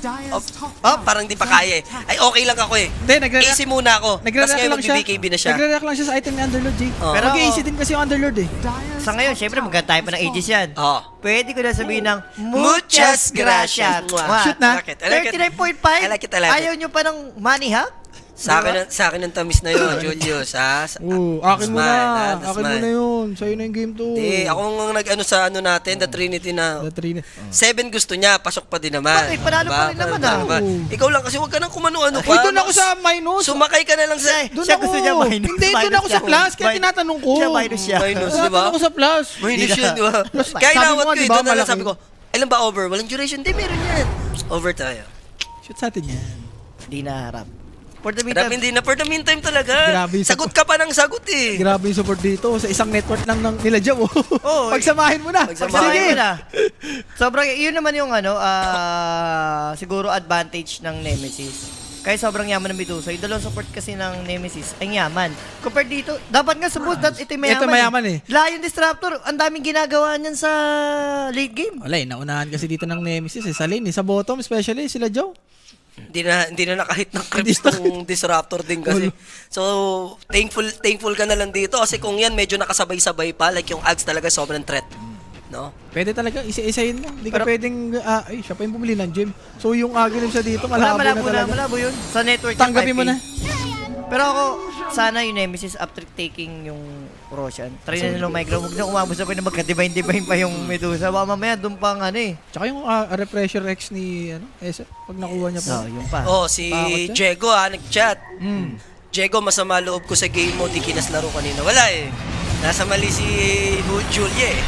parang di pa kaya eh. Ay, okay lang ako eh. Hindi, nagre-react. Easy muna ako. Tapos Nagre-react ngayon lang siya. mag-BKB na siya. Nagre-react lang siya sa item ni Underlord, G. Oh. Pero mag-easy din kasi yung Underlord eh. Sa ngayon, syempre maganda tayo pa ng ages yan. Oh. Pwede ko na sabihin ng Muchas gracias. Mwah. Shoot na. I like it. 39.5? I like it. Ayaw nyo pa ng money hack? Sa akin ang tamis na yun, Julius, ha? Oo, akin mo Smile, na. that's Akin mo mine. na yun. Sa'yo na yung game 2. Hindi, ako ang nag-ano sa ano natin, the Trinity na. The 3 na. 7 gusto niya, pasok pa din naman. Bakit? Panalo pa rin naman, ah. Oo. Ikaw lang kasi huwag ka nang kumano-ano pa. Uy, doon ako sa minus. Sumakay ka na lang sa... Doon Siya ako. gusto niya minus. Hindi, doon Minus ako sa siya. plus. Kaya tinatanong ko. Siya minus siya. Minus, di ba? Tinatanong ko sa plus. Minus yun, di ba? Plus, Kaya sabi mo inawat nga, ko di eh, ba, doon na lang malaki. sabi ko, ilan ba over? Walang duration? Di, meron yan. Over tayo. Shoot sa atin yan. Di na harap. For the Pero meantime, hindi na for the meantime talaga. Grabe yung Sagot ka pa ng sagot eh. Grabe yung support dito. Sa isang network lang ng nila Joe. Oo, Pagsamahin mo na. pagsamahin mo na. Sobrang, yun naman yung siguro advantage ng Nemesis. Kaya sobrang yaman ng Medusa. Yung dalawang support kasi ng Nemesis ay yaman. Compared dito, dapat nga suppose that ito mayaman. Ito mayaman eh. Lion Disruptor, ang daming ginagawa niyan sa late game. Wala, naunahan kasi dito ng Nemesis eh. Sa lane, sa bottom especially, sila Joe. Hindi na nakahit ng creeps tong disruptor din kasi. So, thankful ka na lang dito kasi kung yan medyo nakasabay-sabay pa, like yung Ags talaga sobrang threat. No? Pwede talaga, isa-isayin mo. Hindi ka Pero- pwedeng, ay, siya pa yung bumili ng gym. So yung agilim siya dito, malabo na talaga. Malabo yun. Sa network Tanggapin mo na. Pero ako, sana yung Nemesis after taking yung Roshan. Try na nila micro. Huwag na umabot sa na magka-divine pa yung Medusa. Baka mamaya doon pang ano eh. Tsaka yung refresher X ni SF, pag nakuha niya po. No, yung pa. Oh, si Bakit yan? Diego nag-chat. Mm. Diego, masama loob ko sa game mo, di kinaslaro kanina. Wala eh. Nasa mali si Julia eh.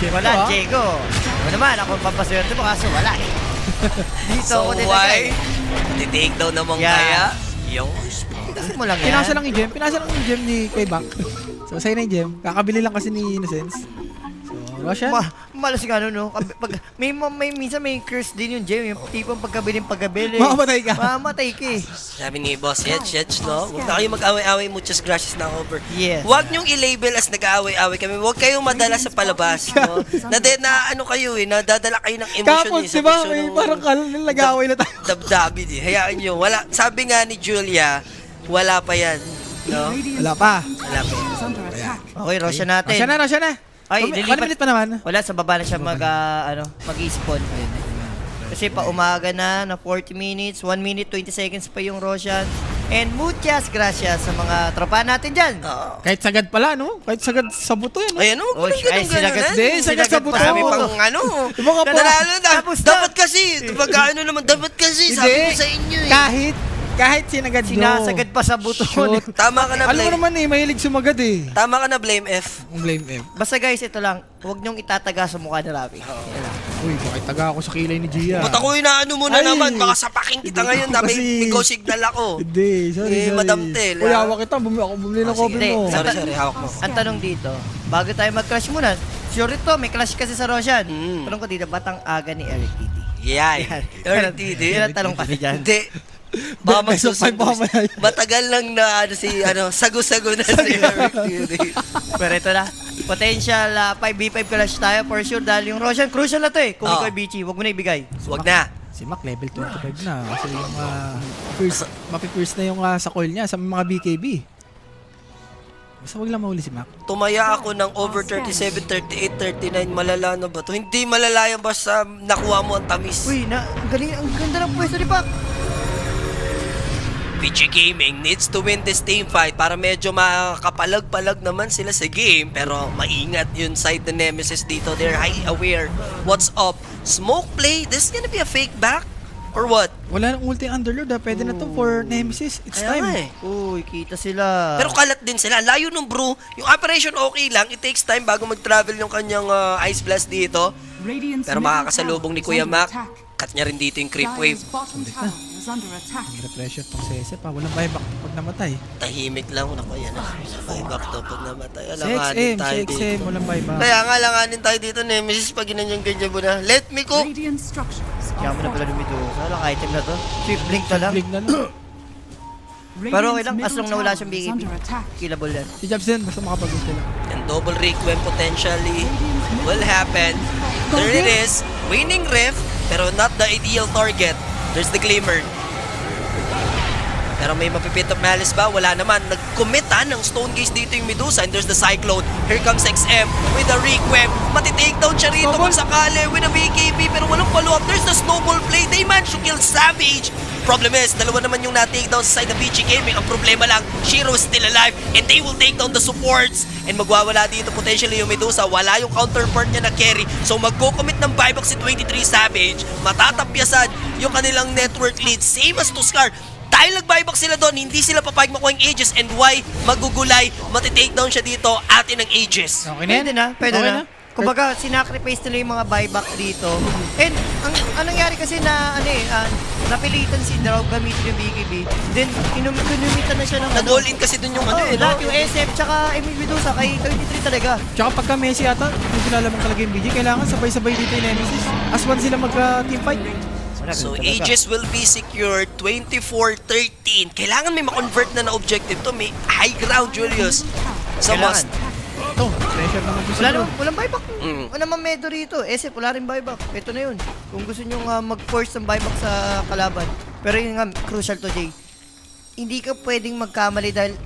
Wala, Diego. Ano naman, ako papaswerte mo kaso wala eh. Dito So ako din why? Titake daw naman Yeah. kaya? Yung Kasi mo lang yan. Pinasa lang yung gem ni kay Bank. So, sa'yo na yung gem. Kakabili lang kasi ni Innocence. So, Roshan. Malas nga ano, no? Pag, minsan may curse din yung gem. Yung tipong pagkabili. Mamamatay ka. Mamamatay ka eh. sabi ni Boss Hedge, no? Huwag na kayo mag-away-away, muchas gracias na over. Yes. Huwag niyong i-label as nag-aaway-away kami. Huwag kayong madala sa palabas, no? Na ano kayo eh, nadadala kayo ng emosyon Kapon, eh. sa diba? puso May ng parang nag-aaway na tayo. Dabdabid eh. Hayaan niyo. Wala. Sabi nga ni Julia, wala pa yan. No? Radiant's Wala pa. Wala pa yan. is under attack. Okay, Roshan natin. Roshan na. Ay, One lilipat- minute pa naman. Wala, sa baba na siya mag-i-spawn. Kasi pa umaga na 40 minutes, 1 minute, 20 seconds pa yung Roshan. And muchas gracias sa mga tropa natin dyan. Oo. Kahit sagad pala, no? Kahit sagad sa buto yan. No? Ay, ano? Oh, ay, sinagat Hindi, sagad sa buto. Sabi pang ano. Yung mga po- Nanalo na. Tapos na. Dapat kasi. Ano naman, dapat kasi. Sabi ko sa inyo eh. Kahit sinagad nyo. Sinasagad pa sa buto. Shoot. Tama ka na, Alam mo Blame. naman eh, mahilig sumagad eh. Tama ka na, Blame F. Ang blame M. Basta guys, ito lang. Huwag niyong itataga sa mukha ni Ravi. Uy, bakit taga ako sa kilay ni Gia? Ba't ako inaano mo na Ay. naman? Baka sapaking kita Hindi ngayon. ko Dami, kasi- may go signal ako. Hindi, sorry. Madam Tel, Uy, ah. hawak kita. Ako bumili ng Oh, coffee sige. mo. Sorry, hawak mo. Ang tanong dito, bago tayo mag-crush muna, sure ito, may clash kasi sa Roshan. Mm. Tanong ko dito, ba't ang aga ni Eric Titi? Yan. RTD. Yan ang tanong kasi dyan. Hindi. Baka Best of five magsusundo. mamaya yun. Matagal lang na sago-sago na si RTD. Pero ito na, potential 5v5 clash tayo for sure dahil yung Roshan, crucial na to eh. Kung Oh. ikaw ay Bichi, huwag mo na ibigay. Wag na. Si Mac level 25 na. Kasi yung mapipierce na yung sa coil niya sa mga BKB. Basta wag lang mahuli si Mac. Tumaya ako ng over 37, 38, 39. Malala na ba to? Hindi malala yan basta nakuha mo ang tamis. Uy, ang galing, ang ganda ng pwesto ni Pac. PG Gaming needs to win this team fight para medyo makapalag-palag naman sila sa game, pero maingat yung side ng Nemesis dito. They're highly aware what's up. Smoke play, this is gonna be a fake back or what? Wala nang ulti underlord ha. Pwede na to for Nemesis. It's Kaya time. nga eh. Uy, kita sila. Pero kalat din sila. Layo nung bro. Yung operation okay lang. It takes time bago mag-travel yung kanyang Ice Blast dito. Radiant's Pero middle makakasalubong ni tower Kuya is Mac. under attack. Cut niya rin dito yung creep wave. Dire's bottom tower is under attack. Pressure tong CSF ha. Walang buyback pag namatay. Tahimik lang. Naku, yan na. Buyback to pag namatay. Si Alanganin XM, tayo si dito. XM, walang buyback. Kaya nga, langanin tayo dito, Nemesis, pag ganyan mo na. Let me cook! Radiant structures Kaya are mo na pala fortified. lumito. Walang item na to. Swift blink na lang. Blink na lang. Pero okay Radiant's lang, as long middle na wala tower siyang is BKB. under attack. Killable yan. Si Jabs din, basta makapag-ulti lang. And double requiem potentially will happen. There it is. Winning Rift, pero not the ideal target. There's the Glimmer. Pero may mapipit of malice ba? Wala naman. Nag-commit ng Stone Gaze dito yung Medusa. And there's the Cyclone. Here comes XM with the Requiem. Matitake down siya rito kung sakali with a BKB. Pero walang follow-up. There's the snowball play. They managed to kill Savage. Problem is, dalawa naman yung na-take down sa side ng PG Gaming. Ang problema lang, Shiro is still alive. And they will take down the supports. And magwawala dito potentially yung Medusa. Wala yung counterpart niya na carry. So magko-commit ng buyback si 23 Savage. Matatapyasan yung kanilang network lead. Same as Tuskar. Dahil nag-buyback sila doon, hindi sila papayag makuha yung Aegis. And why? Magugulay, matitake down siya dito, atin ng Aegis. Okay na yan? Pwede na, pwede Okay na. Kumbaga, sinacrifice nila yung mga buyback dito. And, ang nangyari kasi na, napilitan si Draw gamitin yung BKB. Then, kinumitan na siya ng Nag-all in kasi dun yung lahat yung SF, tsaka Emil Medusa, kay 23 talaga. Tsaka pagka Messi ata, kung kinalaman talaga yung BG, kailangan sabay-sabay dito yung Nemesis. As one sila mag-team fight. So, Aegis will be secured 24-13. Kailangan may ma-convert na objective to. May high ground, Julius. Sa Kailangan. must. Ito, pressure naman po Wala sila. naman, walang buyback. Mm. Wala naman medo rito. SF, wala rin buyback. Ito na yun. Kung gusto nyo mag-force ng buyback sa kalaban. Pero yun nga, crucial to, Jay. Hindi ka pwedeng magkamali dahil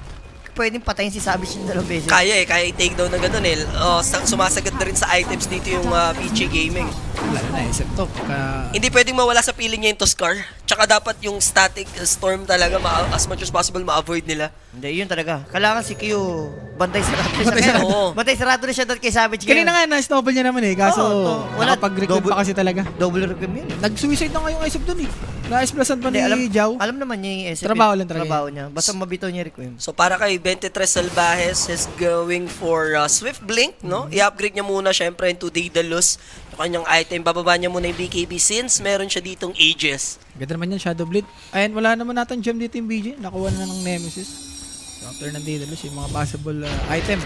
pwedeng patayin si Savage yung 2 beses. Kaya i-take down na ganun eh. Sumasagot na rin sa items dito yung PG Gaming. Lalo na, isip to. Pagka... Hindi pwedeng mawala sa piling niya yung Tuskar. Tsaka dapat yung static storm talaga, as much as possible, ma-avoid nila. Hindi, yun talaga. Kailangan si Q, bantay sarado na Bantay siya. sarado. Oo. Bantay sarado na siya doon kay Savage. Kanina nga, na-snowball niya naman eh. Kaso, wala. nakapag-recruit Double- pa kasi talaga. Double requiem yun. Nag-suicide na nga yung Isop dun eh. Na-explasan pa ni Hindi, Jao. alam naman niya yung SFP. Trabaho lang talaga Trabaho niya. Basta mabito niya requiem. So para kay 23 Salvajes is going for Swift Blink, no? I-upgrade niya muna syempre into Daedalus, yung kanyang item. Bababa niya muna yung BKB since meron siya ditong Aegis. Ganda naman yan, Shadow Blade. Ayun, wala naman natin gem dito yung BJ. Nakuha na ng Nemesis. So, after ng Daedalus, yung mga possible item.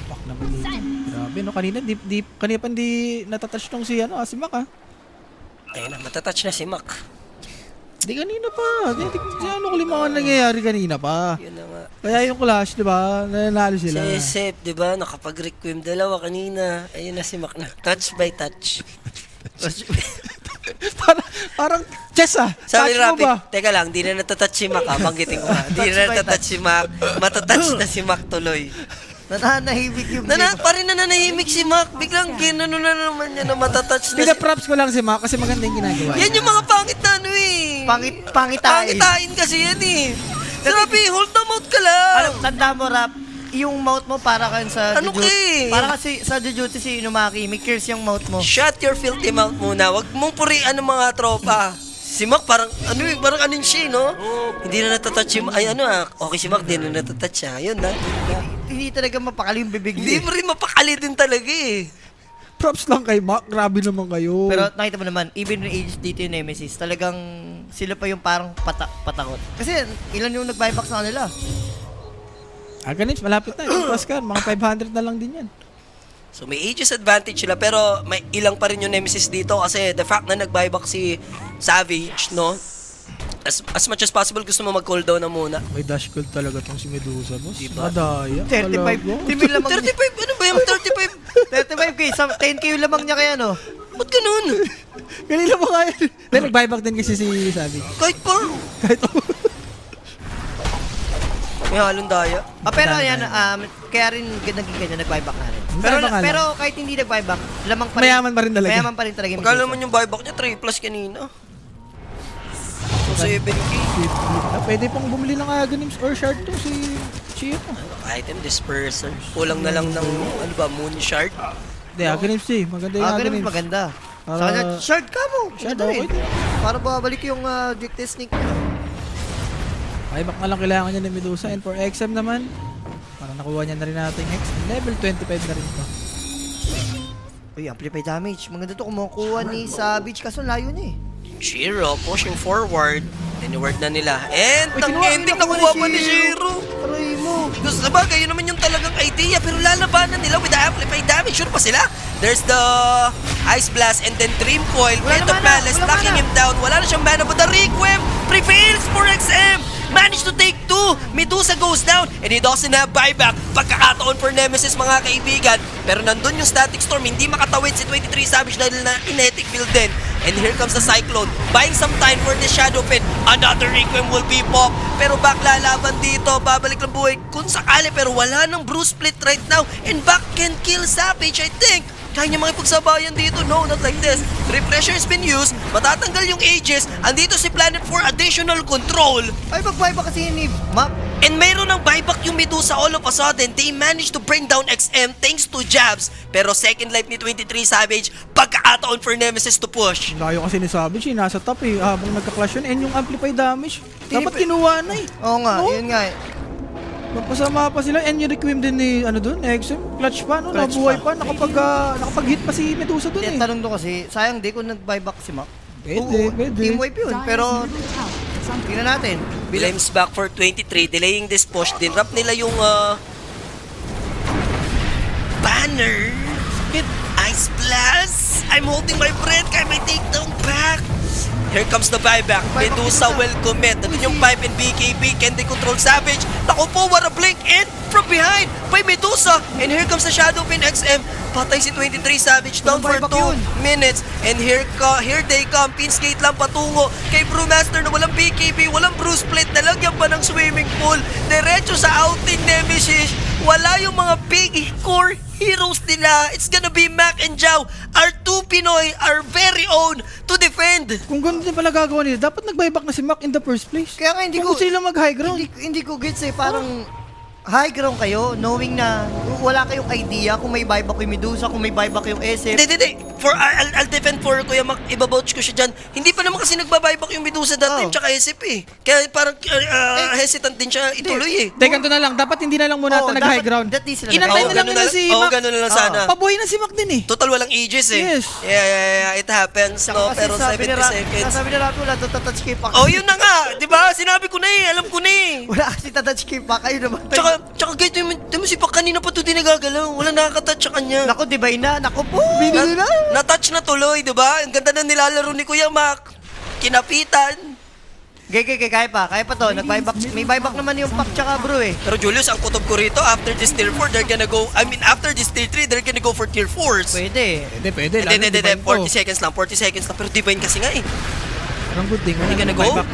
Fuck naman dito. Grabe, no? Kanina pa hindi natatouch nung si Mac, ha? Ayun na, matatouch na si Mac. Di kanina pa. Di ko limangan nangyayari kanina pa. Yun na nga. Kaya yung Clash, di ba? Nanalo sila. Si Sep, di ba? Nakapag-requiem dalawa kanina. Ayun na si Mac na. Touch by touch. Parang chess, ah. Sabi ni Touch mo Rapid, ba? teka lang, di na natatouch si Mac, banggitin ko ha. Di na natatouch si Mac. Matatouch na si Mac tuloy. Nananahimik yung Parin na nanahimik si Mac. Biglang ginano na naman niya na matatouch na si... Pinaprops ko lang si Mac kasi maganda yung ginagawa. Yan yung mga pangit na ano eh. Pangitain. Pangitain kasi yan eh. Sabi, hold the mouth ka lang. Alam, tanda mo, Rap, yung mouth mo para kan sa Ano Jujutsu. ka eh? Para kasi sa Jujutsu si Inumaki, may curse yung mouth mo. Shut your filthy mouth muna. Huwag mong purian ng mga tropa. Si Mac parang anong siya, no? Hindi na natatouch si Mac. Ay okay si Mac, hindi na natatouch siya. Yun na. Hindi talaga mapakali yung bibig Hindi niya. mo rin mapakali din talaga eh. Props lang kay Mac. Grabe naman kayo. Pero nakita mo naman, even when Aegis dito yung Nemesis, talagang sila pa yung parang patakot. Kasi ilan yung nag-buyback sa kanila? Ganits, malapit na. Yung Pascal, mga 500 na lang din yan. So may ages advantage sila pero may ilang pa rin yung Nemesis dito kasi the fact na nag-buyback si Savage, no? As much as possible gusto mo mag-cooldown na muna. May dash cold talaga tong si Medusa, boss. Diba? Madaya. 35. Timil lamang 35? Ano ba yung 35? 35k, 10k yung lamang niya kaya no? Ba't ganun? Kanila mo kaya. Then, nag-buyback din kasi si Savage. Kahit pa. Kahit May halong daya. Pero yan, kaya rin naging ganyan, nag-buyback na rin. Buyback nga lang. Pero kahit hindi nag-buyback, lamang pa rin. Mayaman pa rin talaga. Mayaman pa rin talaga yung Magkano Medusa. naman yung buyback niya? 3 plus kanina. So 7k. Pwede pong bumili ng Aghanim or shard to si Chiro. Item disperser. Kulang na lang ng Moon Shard. Hindi, Aghanim siya. Maganda yung Ganun Aghanim. maganda. Para- Sa kanya, shard ka mo. Shard, Ganda rin. okay din. Para babalik yung Drake Technique. Buyback na lang kailangan niya ni Medusa. And for XM naman, parang nakuha niya na rin natin X. Level 25 na rin ito. Uy, amplify damage. Maganda to kumukuha ni Savage kaso layo niya eh. Shiro pushing forward. Tinward na nila. And Uy, ang kinuha- ending kinuha nakuha ni pa ni Shiro. Shiro. Aray mo. Gusto ba, yun naman yung talagang idea. Pero lalabanan nila with the amplified damage. Sure pa sila? There's the Ice Blast and then Dream Coil. Wala Phantom na mana, Palace, wala knocking mana. him down. Wala na siyang mana, but the Requiem prevails for XM. Managed to take 2. Medusa goes down and he doesn't have buyback. Pagkakataon for Nemesis, mga kaibigan. Pero nandun yung Static Storm. Hindi makatawid si 23 Savage dahil na kinetic field din. And here comes the Cyclone. Buying some time for the Shadow Pit. Another Requiem will be pop. Pero back lalaban dito. Babalik lang buhay kung sakali. Pero wala ng Bruce Split right now. And back can kill Savage, I think. Kaya niya makipagsabayan dito. No, not like this. Repressure has been used. Matatanggal yung Aegis. Andito si Planet for additional control. Ay, mag-buyback kasi yun ni Map. And mayroon ng buyback yung Medusa all of a sudden. They managed to bring down XM thanks to jabs. Pero second life ni 23 Savage, pagkakataon for Nemesis to push. Layo kasi ni Savage, nasa top eh. Habang nagka-clash yun. And yung amplify damage, dapat kinuha na eh. Oo nga, No? yun nga eh. Magpasama pa sila. And yung requiem din ni, XM, clutch pa, no? Clutch Nabuhay pa. pa. Nakapag-hit pa si Medusa dun Yung eh. tanong doon kasi, sayang di kung nag-buyback si Map. Pwede, pwede. Team wipe yun. Dyer's Pero, middle tower is under tingnan natin. Blames back for 23, delaying this push. Dinrap nila yung banner. With Ice Blast. I'm holding my breath. Kaya may takedown back. Here comes the buyback. Medusa will commit. Nandun yung pipe and BKB. Can they control Savage? Naku po, what a blink in from behind by Medusa. And here comes the Shadow Pin XM. Patay si 23 Savage down for 2 buyback yun. minutes. And here they come. Pinsgate lang patungo kay Brewmaster na walang BKB, walang Bruce Split. Nalagyan pa ng swimming pool. Diretso sa outing Nemesis. Wala yung mga big core heroes nila. It's gonna be Mac and Jao. Our two Pinoy, our very own, to defend. Kung ganun din pala gagawa nila, dapat nag-buyback na si Mac in the first place. Kaya nga hindi Kung ko gusto nila mag-high ground. hindi ko gets eh, parang high ground kayo knowing na wala kayong idea kung may buyback yung Medusa, kung may buyback yung SF. Hindi. I'll defend for Kuya Mac. Ibabouch ko siya dyan. Hindi pa naman kasi nagbabuyback yung Medusa that time, Oh. tsaka SF eh. Kaya parang hesitant din siya ituloy eh. Teka, ganito na lang. Dapat hindi na lang muna Oo, nag-high dapat- ground. that is sila Inantay Oo, na lang ganun nila na- si oo, Mac. ganun na lang sana. Pabuhay na si Mac din eh. Total walang ages eh. Yes. Yeah. It happens, no? Pero 70 seconds. Sabi na Rapi, wala doon tatouch kay Pak. Oh, yun na nga. Di ba? Sinabi ko na eh. Alam ko na eh. Wala kasi tatouch kay Pak, kayo naman. Tsaka guys, tingnan mo si Pak kanina pa ito di nagagalaw. Wala nakakatouch sa kanya. Naku, divine na. Naku po. Na-touch na tuloy, di ba? Ang ganda na nilalaro ni Kuya Mac. Kinapitan. Kaya pa to. May buyback naman yung Pak tsaka Bro eh. Pero Julius, ang kutob ko rito, after this tier 4, after this tier 3, they're gonna go for tier 4s. Pwede. Pwede. Hindi, Divine 40 to. seconds lang. Pero divine kasi nga eh. Parang good thing. Hindi ka na-go?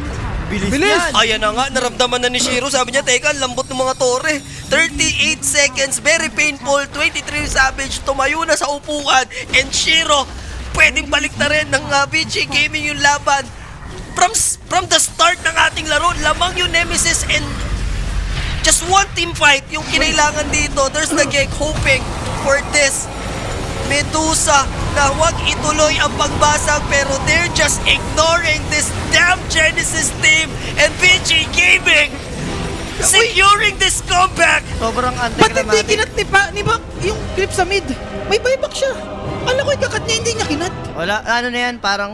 Bilis, Bilis! yan. Ayan na nga, naramdaman na ni Shiro. Sabi niya, teka, ang lambot ng mga tore. 38 seconds, very painful. 23 Savage, tumayo na sa upuan. And Shiro, pwedeng balik na rin ng VG Gaming yung laban. From the start ng ating laro, lamang yung Nemesis and just one team fight yung kinailangan dito. There's the Gek hoping for this Medusa na huwag ituloy ang pagbasag pero they're just ignoring this damn Genesis team and VG Gaming securing this comeback. Sobrang Ba't hindi anti-climatic. kinat ni Mac yung clip sa mid? May buyback siya. Alam ko ikakat niya, hindi niya kinat. Wala, ano na yan, parang...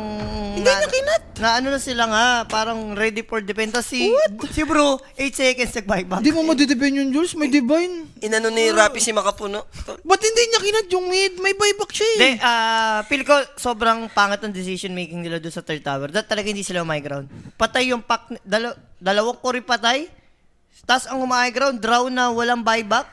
Hindi niya kinat. Na ano na sila nga, parang ready for defense. Tas si Bro, 8 seconds nag-buyback. Hindi mo madidepend yung Jules, may divine. Inano ni Rappi si Makapuno. Ba't hindi niya kinat yung mid? May buyback siya eh. Hindi, feel ko sobrang pangat ng decision making nila doon sa third tower. That talaga hindi sila my ground. Patay yung pack, dalawang core patay. Tapos ang umay ground, draw na walang buyback.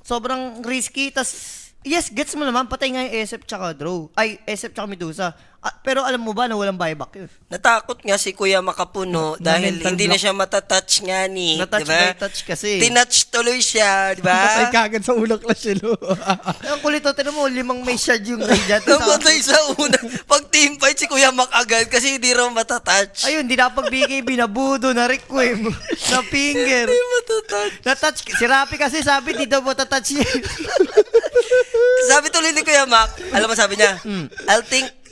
Sobrang risky. Tapos, yes, gets mo naman, patay nga yung SF tsaka draw. Ay, SF tsaka Medusa. Pero alam mo ba na walang buyback yun? Natakot nga si Kuya Makapuno dahil mental hindi na block. siya matatouch nga ni. Na-touch diba? by touch kasi. Tinouch tuloy siya, di ba? Patay kagad sa ulo Clash Hello. Ang kulit o, tinan mo, 5 may shard yung Radiant. Namatay sa una. Pag team fight si Kuya Mac agad kasi hindi raw matatouch. Ayun, di napag BKB, nabudo, na requiem, na finger. Hindi matatouch. Na-touch. Si Rapi kasi sabi, di daw matatouch niya. Sabi tuloy ni Kuya Mac, alam mo sabi niya,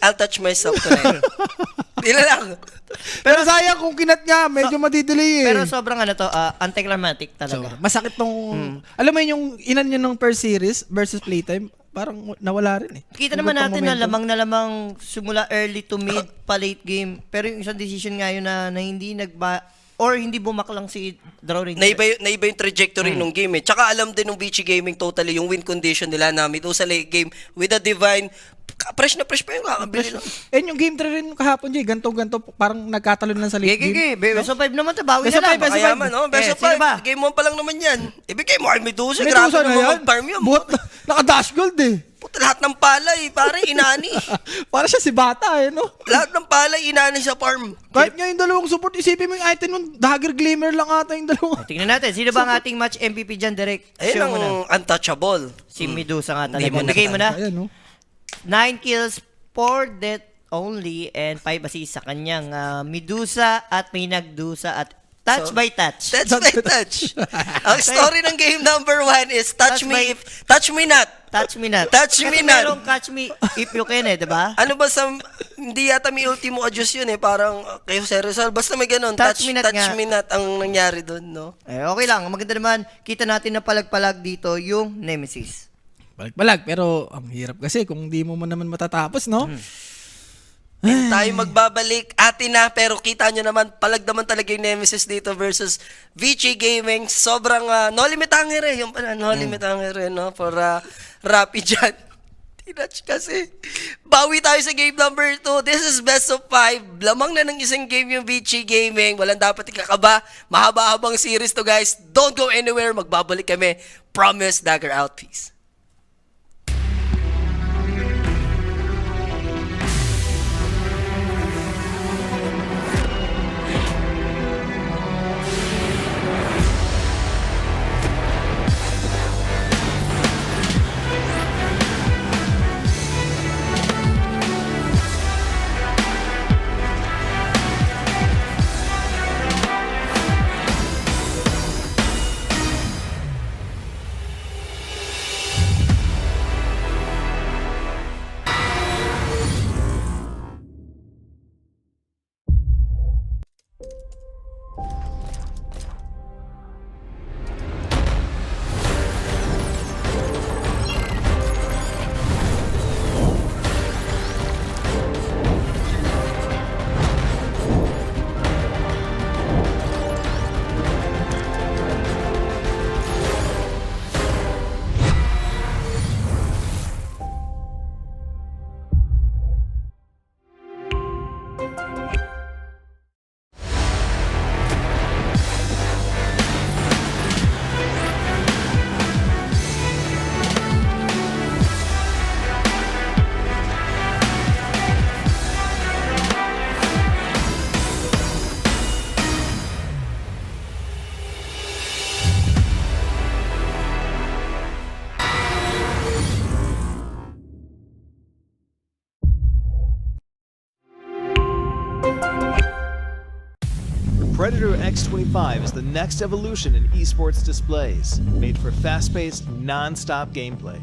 I'll touch myself tonight. Hindi na lang. Pero sayang kung kinat niya, medyo madidelay eh. Pero sobrang ano to, anticlimactic So, talaga. masakit tong... Alam mo yun, yung inan niya ng per series versus playtime, parang nawala rin eh. Kita Yung naman good pang natin na momentum. lamang simula early to mid pa late game. Pero yung isang decision nga yun na hindi or hindi bumaklang si Draw Ranger. Naiba yung trajectory nung game eh. Tsaka alam din nung BG Gaming totally yung win condition nila na ito sa late game with a divine. Fresh na fresh pa yung kakabili lang. And yung game 3 rin kahapon, Jay, ganto-ganto, parang nagkatalon lang sa late game. Best of 5 naman to, bawi Best na of lang. five, best of Kaya five. man, no? Best of sino 5. ba? Game 1 pa lang naman yan. Ibigay mo kay Medusa. Medusa Grabe na naman yan. mag-farm yun. Buhat, naka-dash gold eh. Puta, lahat ng palay, parang inani. Para siya si bata eh, no? Lahat ng palay, inani sa farm. Kahit nga yung dalawang support, isipin mo yung item nun, dagger glimmer lang ata yung dalawa. Tingnan natin, sino ba ang ating match MVP dyan, Direk? Ayun Show mo na. ang untouchable. Si Medusa nga Hindi mo talaga. Bigay mo na. Ayan, no? 9 kills, 4 death only, and 5 assists sa kanyang Medusa at may nagdusa at touch So, by touch. Touch by touch. Ang story ng game number 1 is touch me not. Touch me not. Touch Kasi me not. merong catch me if you can eh, diba? Ano ba hindi yata may ultimo adjust yun eh. Parang kay Jose Rizal. Basta may ganun. Touch me not nga. me not ang nangyari doon, no? Eh, okay lang. Ang maganda naman, kita natin na palag-palag dito yung Nemesis. Balag-balag, pero ang hirap kasi kung di mo naman matatapos, no? Tayo magbabalik. Atin na. Pero kita nyo naman, palag naman talaga yung Nemesis dito versus VG Gaming. Sobrang no limit hangere. Yung pala, no limit hangere, no? For Rappi dyan. Tinatch kasi. Bawi tayo sa game number 2. This is best of 5. Lamang na ng isang game yung Vici Gaming. Walang dapat ikakaba. Mahaba-habang series to, guys. Don't go anywhere. Magbabalik kami. Promise, Dagger out. Peace. Predator X25 is the next evolution in esports displays, made for fast-paced, non-stop gameplay.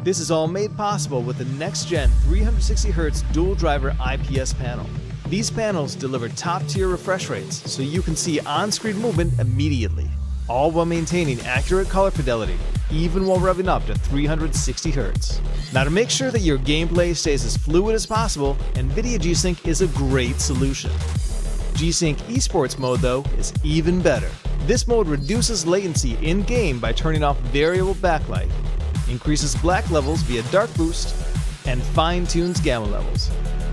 This is all made possible with the next-gen 360Hz dual-driver IPS panel. These panels deliver top-tier refresh rates so you can see on-screen movement immediately, all while maintaining accurate color fidelity, even while revving up to 360Hz. Now, to make sure that your gameplay stays as fluid as possible, NVIDIA G-Sync is a great solution. G-Sync Esports mode, though, is even better. This mode reduces latency in-game by turning off variable backlight, increases black levels via dark boost, and fine-tunes gamma levels.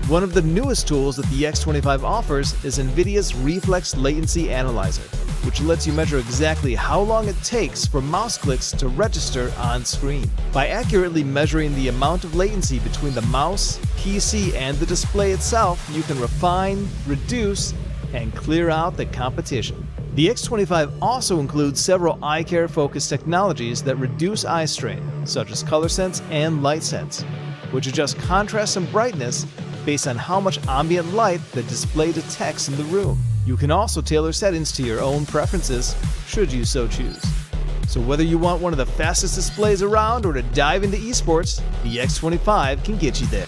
One of the newest tools that the X25 offers is NVIDIA's Reflex Latency Analyzer, which lets you measure exactly how long it takes for mouse clicks to register on screen. By accurately measuring the amount of latency between the mouse, PC, and the display itself, you can refine, reduce, and clear out the competition. The X25 also includes several eye care focused technologies that reduce eye strain, such as color sense and light sense, which adjust contrast and brightness based on how much ambient light the display detects in the room. You can also tailor settings to your own preferences, should you so choose. So whether you want one of the fastest displays around or to dive into esports, the X25 can get you there.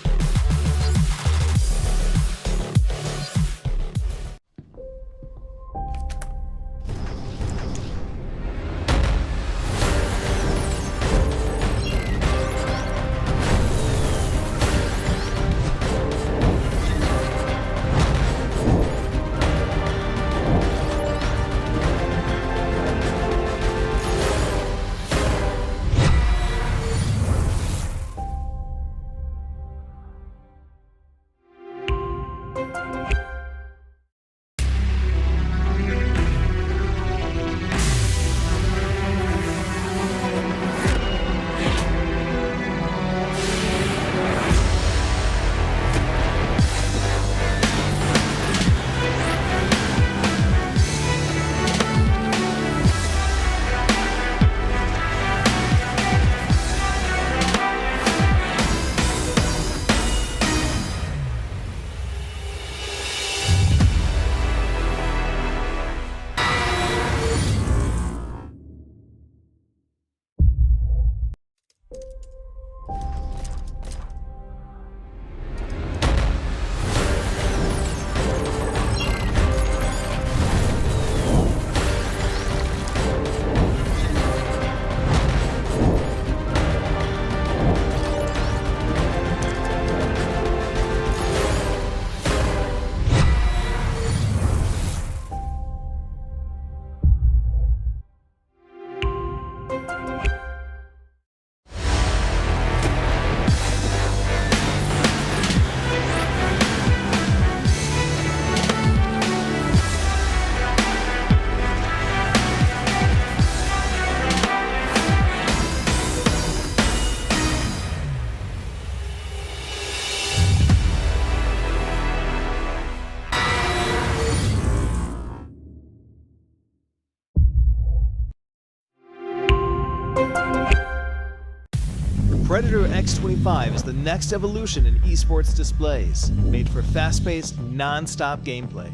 Predator X25 is the next evolution in esports displays, made for fast-paced, non-stop gameplay.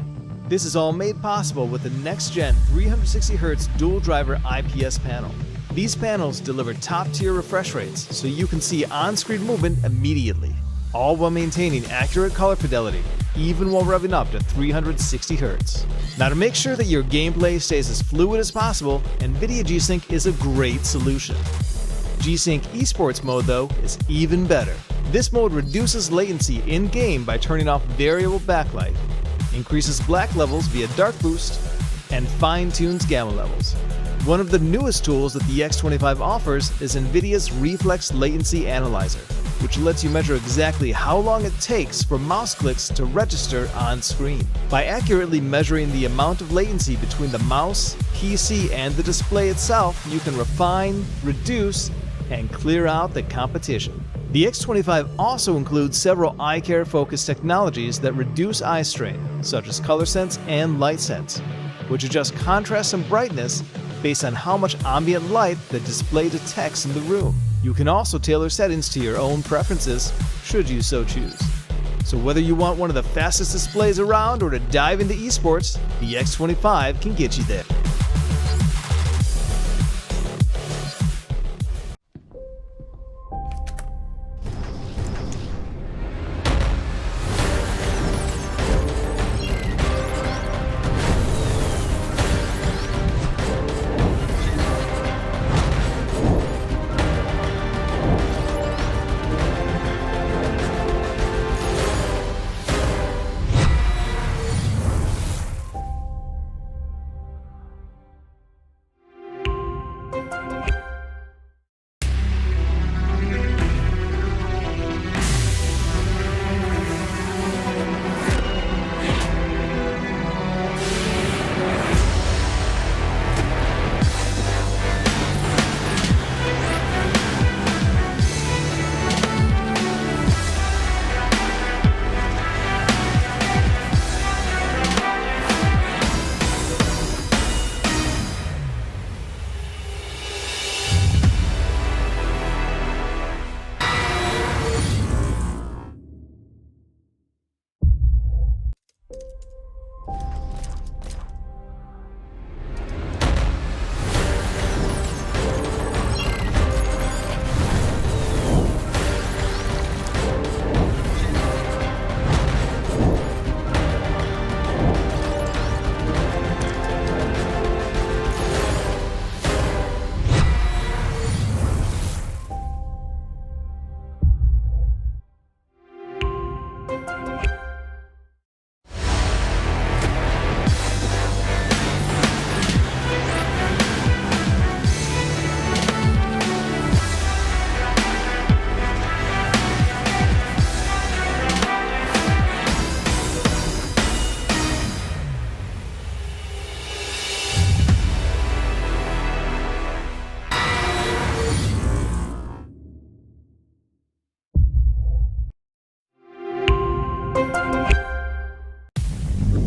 This is all made possible with the next-gen 360Hz dual-driver IPS panel. These panels deliver top-tier refresh rates so you can see on-screen movement immediately, all while maintaining accurate color fidelity, even while revving up to 360Hz. Now, to make sure that your gameplay stays as fluid as possible, NVIDIA G-Sync is a great solution. G-Sync Esports mode, though, is even better. This mode reduces latency in-game by turning off variable backlight, increases black levels via dark boost, and fine-tunes gamma levels. One of the newest tools that the X25 offers is NVIDIA's Reflex Latency Analyzer, which lets you measure exactly how long it takes for mouse clicks to register on screen. By accurately measuring the amount of latency between the mouse, PC, and the display itself, you can refine, reduce, and clear out the competition. The X25 also includes several eye care focused technologies that reduce eye strain, such as ColorSense and LightSense, which adjust contrast and brightness based on how much ambient light the display detects in the room. You can also tailor settings to your own preferences, should you so choose. So whether you want one of the fastest displays around or to dive into esports, the X25 can get you there.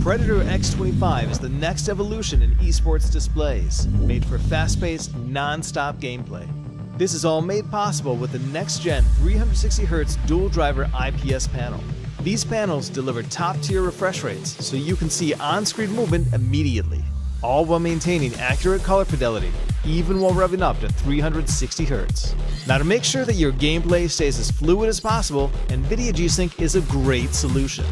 Predator X25 is the next evolution in esports displays, made for fast-paced, non-stop gameplay. This is all made possible with the next-gen 360Hz dual-driver IPS panel. These panels deliver top-tier refresh rates so you can see on-screen movement immediately, all while maintaining accurate color fidelity, even while revving up to 360Hz. Now, to make sure that your gameplay stays as fluid as possible, NVIDIA G-Sync is a great solution.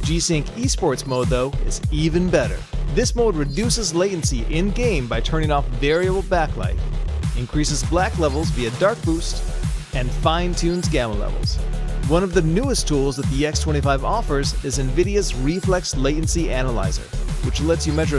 G-Sync Esports mode, though, is even better. This mode reduces latency in-game by turning off variable backlight, increases black levels via dark boost, and fine-tunes gamma levels. One of the newest tools that the X25 offers is NVIDIA's Reflex Latency Analyzer, which lets you measure